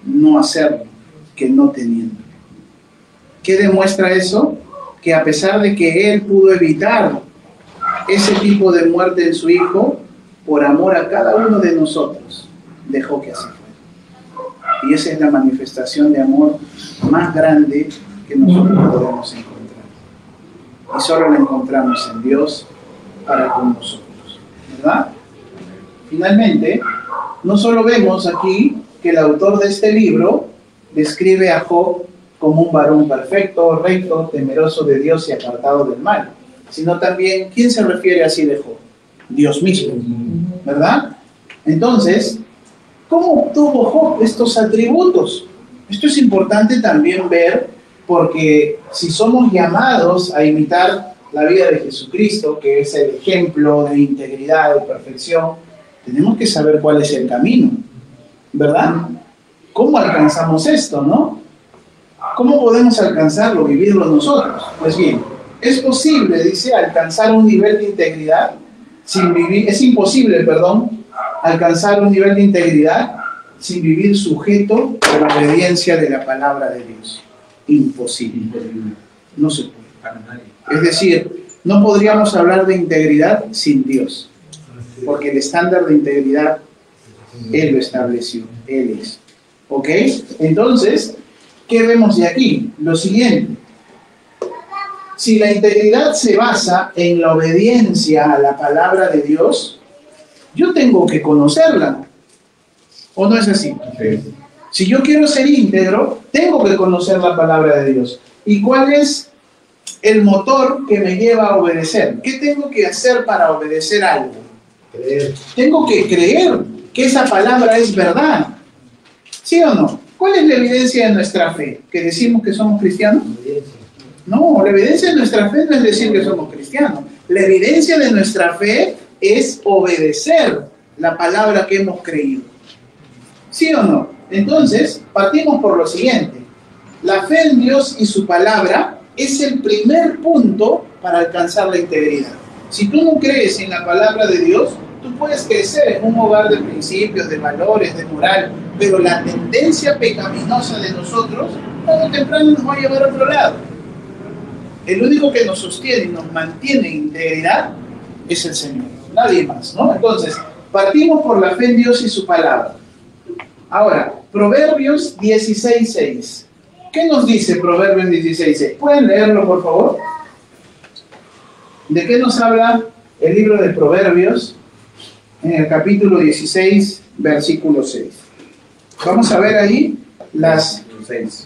no hacerlo, que no teniendo. ¿Qué demuestra eso? Que a pesar de que él pudo evitar ese tipo de muerte en su hijo, por amor a cada uno de nosotros, dejó que así fuera. Y esa es la manifestación de amor más grande que nosotros podemos encontrar. Y solo la encontramos en Dios para con nosotros, ¿verdad? Finalmente, no solo vemos aquí que el autor de este libro describe a Job como un varón perfecto, recto, temeroso de Dios y apartado del mal, sino también, ¿quién se refiere así de Job? Dios mismo, ¿verdad? Entonces, ¿cómo obtuvo Job estos atributos? Esto es importante también ver, porque si somos llamados a imitar la vida de Jesucristo, que es el ejemplo de integridad, de perfección, tenemos que saber cuál es el camino, ¿verdad? ¿Cómo alcanzamos esto, no? ¿Cómo podemos alcanzarlo, vivirlo nosotros? Pues bien, es posible, dice, alcanzar un nivel de integridad sin vivir, es imposible, perdón, alcanzar un nivel de integridad sin vivir sujeto a la obediencia de la palabra de Dios. Imposible. No se puede para nadie. Es decir, no podríamos hablar de integridad sin Dios, porque el estándar de integridad Él lo estableció, Él es. ¿Ok? Entonces, ¿qué vemos de aquí? Lo siguiente. Si la integridad se basa en la obediencia a la palabra de Dios, yo tengo que conocerla. ¿O no es así? Sí. Si yo quiero ser íntegro, tengo que conocer la palabra de Dios. ¿Y cuál es el motor que me lleva a obedecer? ¿Qué tengo que hacer para obedecer algo? Creer. Tengo que creer que esa palabra es verdad. ¿Sí o no? ¿Cuál es la evidencia de nuestra fe? ¿Que decimos que somos cristianos? No, la evidencia de nuestra fe no es decir que somos cristianos. La evidencia de nuestra fe es obedecer la palabra que hemos creído. ¿Sí o no? Entonces, partimos por lo siguiente. La fe en Dios y su palabra es el primer punto para alcanzar la integridad. Si tú no crees en la palabra de Dios, tú puedes crecer en un hogar de principios, de valores, de moral, pero la tendencia pecaminosa de nosotros, tarde o temprano nos va a llevar a otro lado. El único que nos sostiene y nos mantiene en integridad es el Señor, nadie más, ¿no? Entonces, partimos por la fe en Dios y su palabra. Ahora, Proverbios 16:6. ¿Qué nos dice Proverbios 16:6? ¿Pueden leerlo, por favor? ¿De qué nos habla el libro de Proverbios en el capítulo 16, versículo 6? Vamos a ver ahí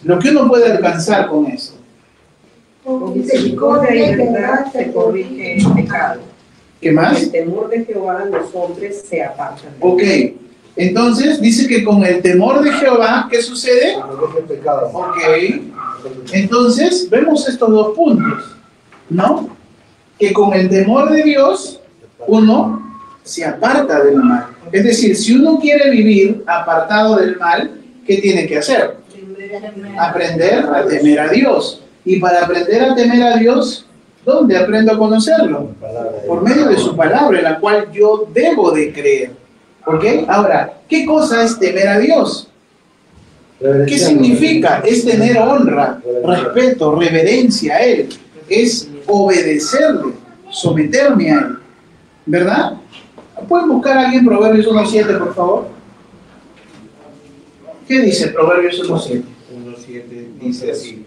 lo que uno puede alcanzar con eso. Con misericordia y verdad se corrige el pecado. ¿Qué más? El temor de Jehová los hombres se apartan. Ok, entonces dice que con el temor de Jehová, ¿qué sucede? Ok, entonces vemos estos dos puntos, ¿no? Que con el temor de Dios uno se aparta del mal. Es decir, si uno quiere vivir apartado del mal, ¿qué tiene que hacer? Aprender a temer a Dios. Y para aprender a temer a Dios, ¿dónde aprendo a conocerlo? Por medio de su palabra, en la cual yo debo de creer. ¿Ok? Ahora, ¿qué cosa es temer a Dios? ¿Qué significa? Es tener honra, respeto, reverencia a Él. Es obedecerle, someterme a Él. ¿Verdad? ¿Pueden buscar a alguien Proverbios 1.7, por favor? ¿Qué dice Proverbios 1.7? 1.7 dice así: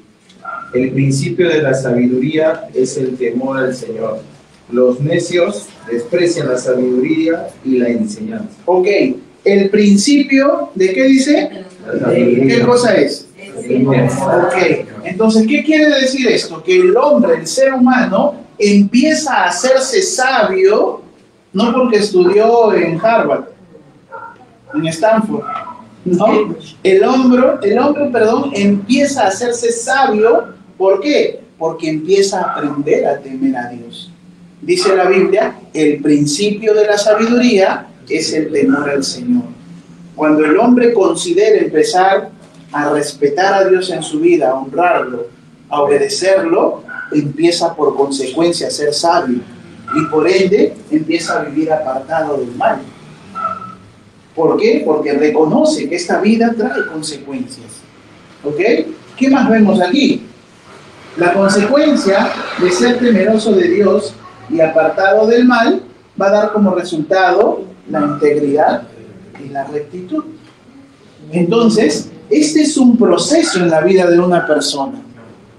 el principio de la sabiduría es el temor al Señor. Los necios desprecian la sabiduría y la enseñanza. Ok, el principio de qué dice? ¿Qué cosa es? Ok, entonces, ¿qué quiere decir esto? Que el hombre, el ser humano, empieza a hacerse sabio, no porque estudió en Harvard, en Stanford, no. El hombre, empieza a hacerse sabio. ¿Por qué? Porque empieza a aprender a temer a Dios. Dice la Biblia, el principio de la sabiduría es el temor al Señor. Cuando el hombre considera empezar a respetar a Dios en su vida, a honrarlo, a obedecerlo, empieza por consecuencia a ser sabio y por ende empieza a vivir apartado del mal. ¿Por qué? Porque reconoce que esta vida trae consecuencias. ¿Ok? ¿Qué más vemos aquí? La consecuencia de ser temeroso de Dios y apartado del mal va a dar como resultado la integridad y la rectitud. Entonces, este es un proceso en la vida de una persona,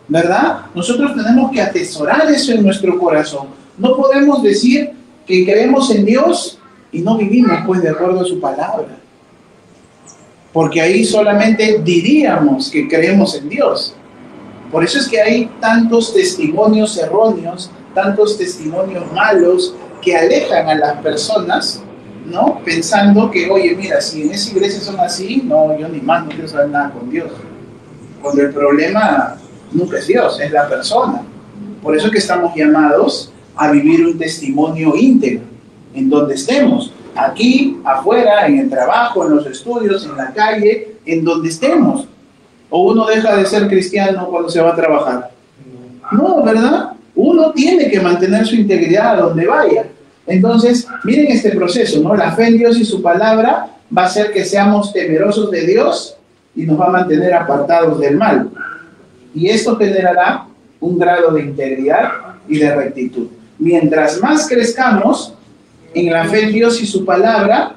¿verdad? Nosotros tenemos que atesorar eso en nuestro corazón. No podemos decir que creemos en Dios y no vivimos pues de acuerdo a su palabra, porque ahí solamente diríamos que creemos en Dios. Por eso es que hay tantos testimonios erróneos, tantos testimonios malos que alejan a las personas, ¿no? Pensando que, oye, mira, si en esa iglesia son así, no, yo ni más no quiero saber nada con Dios. Cuando el problema nunca es Dios, es la persona. Por eso es que estamos llamados a vivir un testimonio íntegro, en donde estemos, aquí, afuera, en el trabajo, en los estudios, en la calle, en donde estemos. ¿O uno deja de ser cristiano cuando se va a trabajar? No, ¿verdad? Uno tiene que mantener su integridad a donde vaya. Entonces, miren este proceso, ¿no? La fe en Dios y su palabra va a hacer que seamos temerosos de Dios y nos va a mantener apartados del mal. Y esto generará un grado de integridad y de rectitud. Mientras más crezcamos en la fe en Dios y su palabra,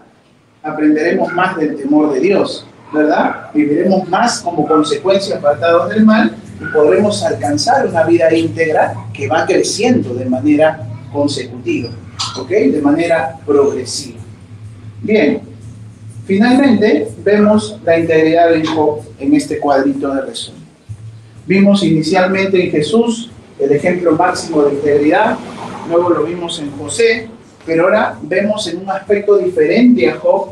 aprenderemos más del temor de Dios, ¿verdad? Viviremos más como consecuencia apartados del mal y podremos alcanzar una vida íntegra que va creciendo de manera consecutiva, ¿ok? De manera progresiva. Bien, finalmente vemos la integridad de Job en este cuadrito de resumen. Vimos inicialmente en Jesús el ejemplo máximo de integridad, luego lo vimos en José, pero ahora vemos en un aspecto diferente a Job,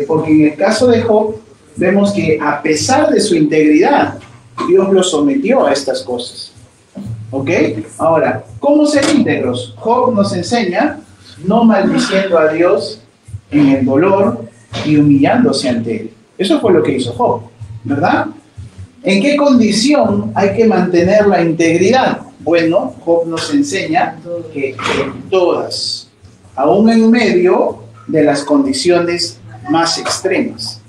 porque en el caso de Job vemos que a pesar de su integridad, Dios lo sometió a estas cosas. ¿Ok? Ahora, ¿cómo ser íntegros? Job nos enseña no maldiciendo a Dios en el dolor y humillándose ante Él. Eso fue lo que hizo Job, ¿verdad? ¿En qué condición hay que mantener la integridad? Bueno, Job nos enseña que en todas, aún en medio de las condiciones más extremas.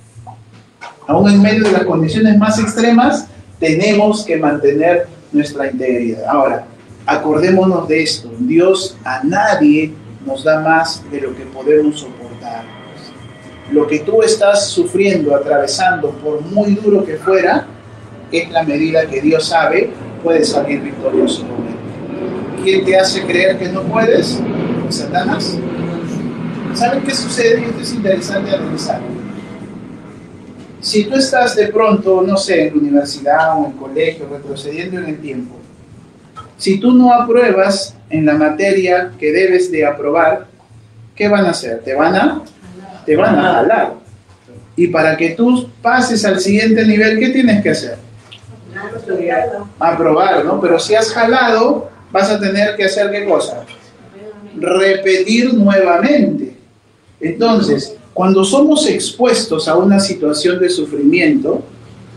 Aún en medio de las condiciones más extremas, tenemos que mantener nuestra integridad. Ahora, acordémonos de esto. Dios a nadie nos da más de lo que podemos soportar. Lo que tú estás sufriendo, atravesando, por muy duro que fuera, es la medida que Dios sabe puede salir victorioso. ¿Quién te hace creer que no puedes? Satanás. ¿Saben qué sucede? Esto es interesante analizar. Si tú estás de pronto, no sé, en la universidad o en el colegio, retrocediendo en el tiempo, si tú no apruebas en la materia que debes de aprobar, ¿qué van a hacer? Te van a jalar. Y para que tú pases al siguiente nivel, ¿qué tienes que hacer? Aprobar, ¿no? Pero si has jalado, vas a tener que hacer ¿qué cosa? Repetir nuevamente. Entonces, cuando somos expuestos a una situación de sufrimiento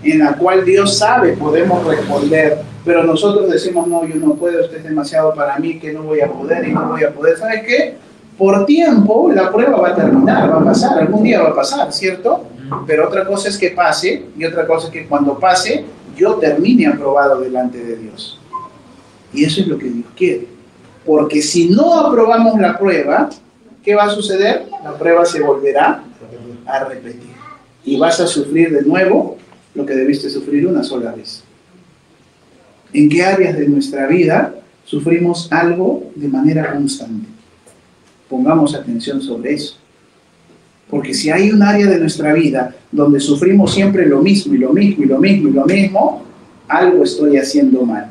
en la cual Dios sabe podemos responder, pero nosotros decimos, no, yo no puedo, esto es demasiado para mí, que no voy a poder y no voy a poder, ¿sabes qué? Por tiempo la prueba va a terminar, va a pasar, algún día va a pasar, ¿cierto? Pero otra cosa es que pase, y otra cosa es que cuando pase, yo termine aprobado delante de Dios. Y eso es lo que Dios quiere. Porque si no aprobamos la prueba, ¿qué va a suceder? La prueba se volverá a repetir. Y vas a sufrir de nuevo lo que debiste sufrir una sola vez. ¿En qué áreas de nuestra vida sufrimos algo de manera constante? Pongamos atención sobre eso. Porque si hay un área de nuestra vida donde sufrimos siempre lo mismo y lo mismo y lo mismo y lo mismo, algo estoy haciendo mal.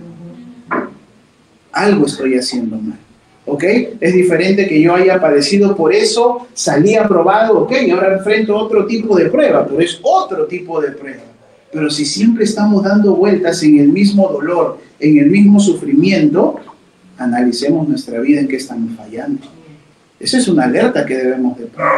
Algo estoy haciendo mal. ¿Ok? Es diferente que yo haya padecido por eso, salí aprobado, ¿ok? Y ahora enfrento otro tipo de prueba, pero es otro tipo de prueba. Pero si siempre estamos dando vueltas en el mismo dolor, en el mismo sufrimiento, analicemos nuestra vida en qué estamos fallando. Esa es una alerta que debemos de poner.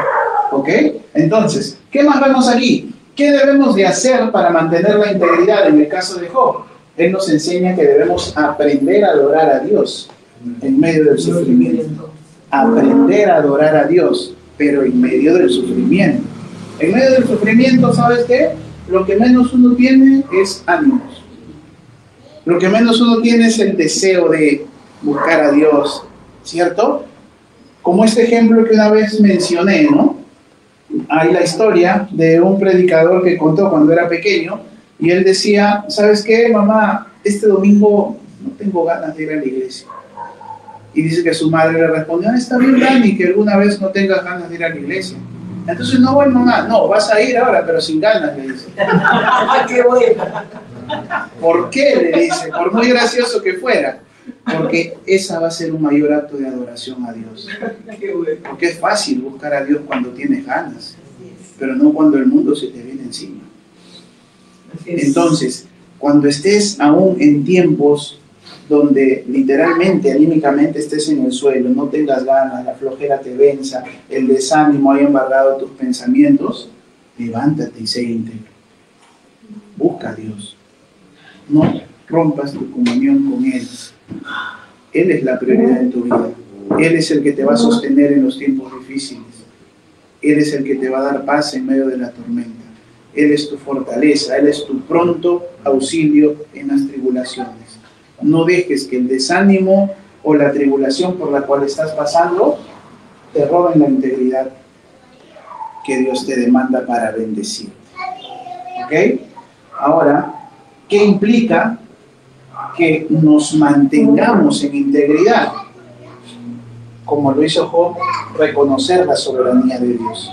¿Ok? Entonces, ¿qué más vemos aquí? ¿Qué debemos de hacer para mantener la integridad en el caso de Job? Él nos enseña que debemos aprender a adorar a Dios en medio del sufrimiento. Aprender a adorar a Dios, pero en medio del sufrimiento. En medio del sufrimiento, ¿sabes qué? Lo que menos uno tiene es ánimos. Lo que menos uno tiene es el deseo de buscar a Dios, ¿cierto? Como este ejemplo que una vez mencioné, ¿no? Hay la historia de un predicador que contó cuando era pequeño y él decía, ¿sabes qué, mamá? Este domingo no tengo ganas de ir a la iglesia. Y dice que su madre le respondió, está bien, Dani, que alguna vez no tengas ganas de ir a la iglesia. Entonces, no, bueno, mamá, no, vas a ir ahora, pero sin ganas, le dice. ¡Qué bueno! ¿Por qué? Le dice, por muy gracioso que fuera. Porque esa va a ser un mayor acto de adoración a Dios. Porque es fácil buscar a Dios cuando tienes ganas, pero no cuando el mundo se te viene encima. Entonces, cuando estés aún en tiempos donde literalmente, anímicamente estés en el suelo, no tengas ganas, la flojera te venza, el desánimo haya embargado tus pensamientos, levántate y sé íntegro. Busca a Dios. No rompas tu comunión con Él. Él es la prioridad en tu vida. Él es el que te va a sostener en los tiempos difíciles. Él es el que te va a dar paz en medio de la tormenta. Él es tu fortaleza. Él es tu pronto auxilio en las tribulaciones. No dejes que el desánimo o la tribulación por la cual estás pasando te roben la integridad que Dios te demanda para bendecirte. ¿Ok? Ahora, ¿qué implica que nos mantengamos en integridad? Como lo hizo Job, reconocer la soberanía de Dios.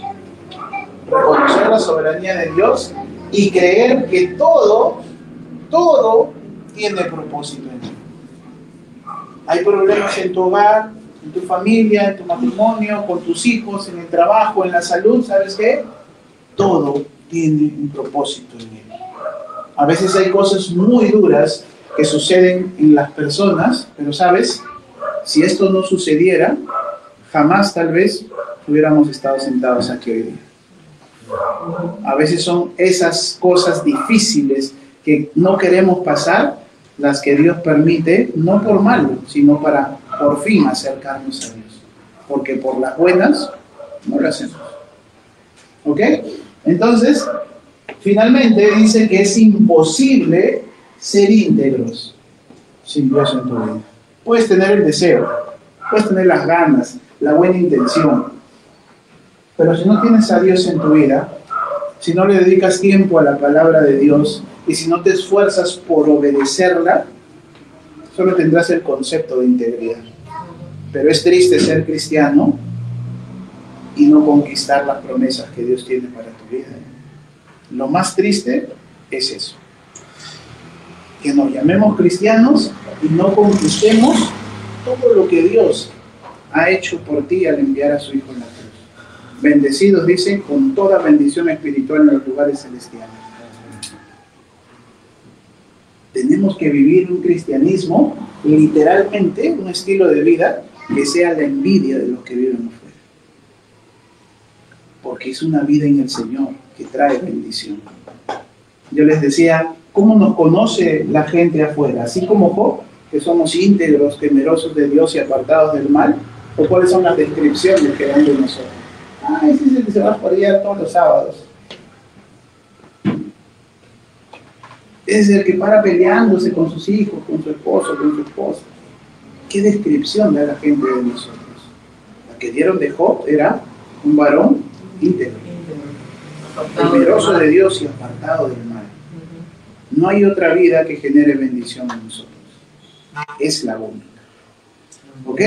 Reconocer la soberanía de Dios y creer que todo tiene propósito en él. Hay problemas en tu hogar, en tu familia, en tu matrimonio, con tus hijos, en el trabajo, en la salud, ¿sabes qué? Todo tiene un propósito en él. A veces hay cosas muy duras que suceden en las personas, pero ¿sabes? Si esto no sucediera, jamás tal vez hubiéramos estado sentados aquí hoy día. A veces son esas cosas difíciles que no queremos pasar las que Dios permite, no por malo, sino para por fin acercarnos a Dios. Porque por las buenas no lo hacemos. ¿Ok? Entonces, finalmente dice que es imposible ser íntegros sin Dios en tu vida. Puedes tener el deseo, puedes tener las ganas, la buena intención, pero si no tienes a Dios en tu vida, si no le dedicas tiempo a la palabra de Dios y si no te esfuerzas por obedecerla, solo tendrás el concepto de integridad. Pero es triste ser cristiano y no conquistar las promesas que Dios tiene para tu vida. Lo más triste es eso. Que nos llamemos cristianos y no conquistemos todo lo que Dios ha hecho por ti al enviar a su Hijo en la cruz. Bendecidos, dice, con toda bendición espiritual en los lugares celestiales. Tenemos que vivir un cristianismo, literalmente, un estilo de vida que sea la envidia de los que viven afuera. Porque es una vida en el Señor que trae bendición. Yo les decía, ¿cómo nos conoce la gente afuera? Así como Job, que somos íntegros, temerosos de Dios y apartados del mal. ¿O cuáles son las descripciones que dan de nosotros? Ese es el que se va a parir todos los sábados. Es el que para peleándose con sus hijos, con su esposo, con su esposa. ¿Qué descripción da la gente de nosotros? La que dieron de Job era un varón íntegro, temeroso de Dios y apartado del mal. No hay otra vida que genere bendición en nosotros. Es la única. ¿Ok?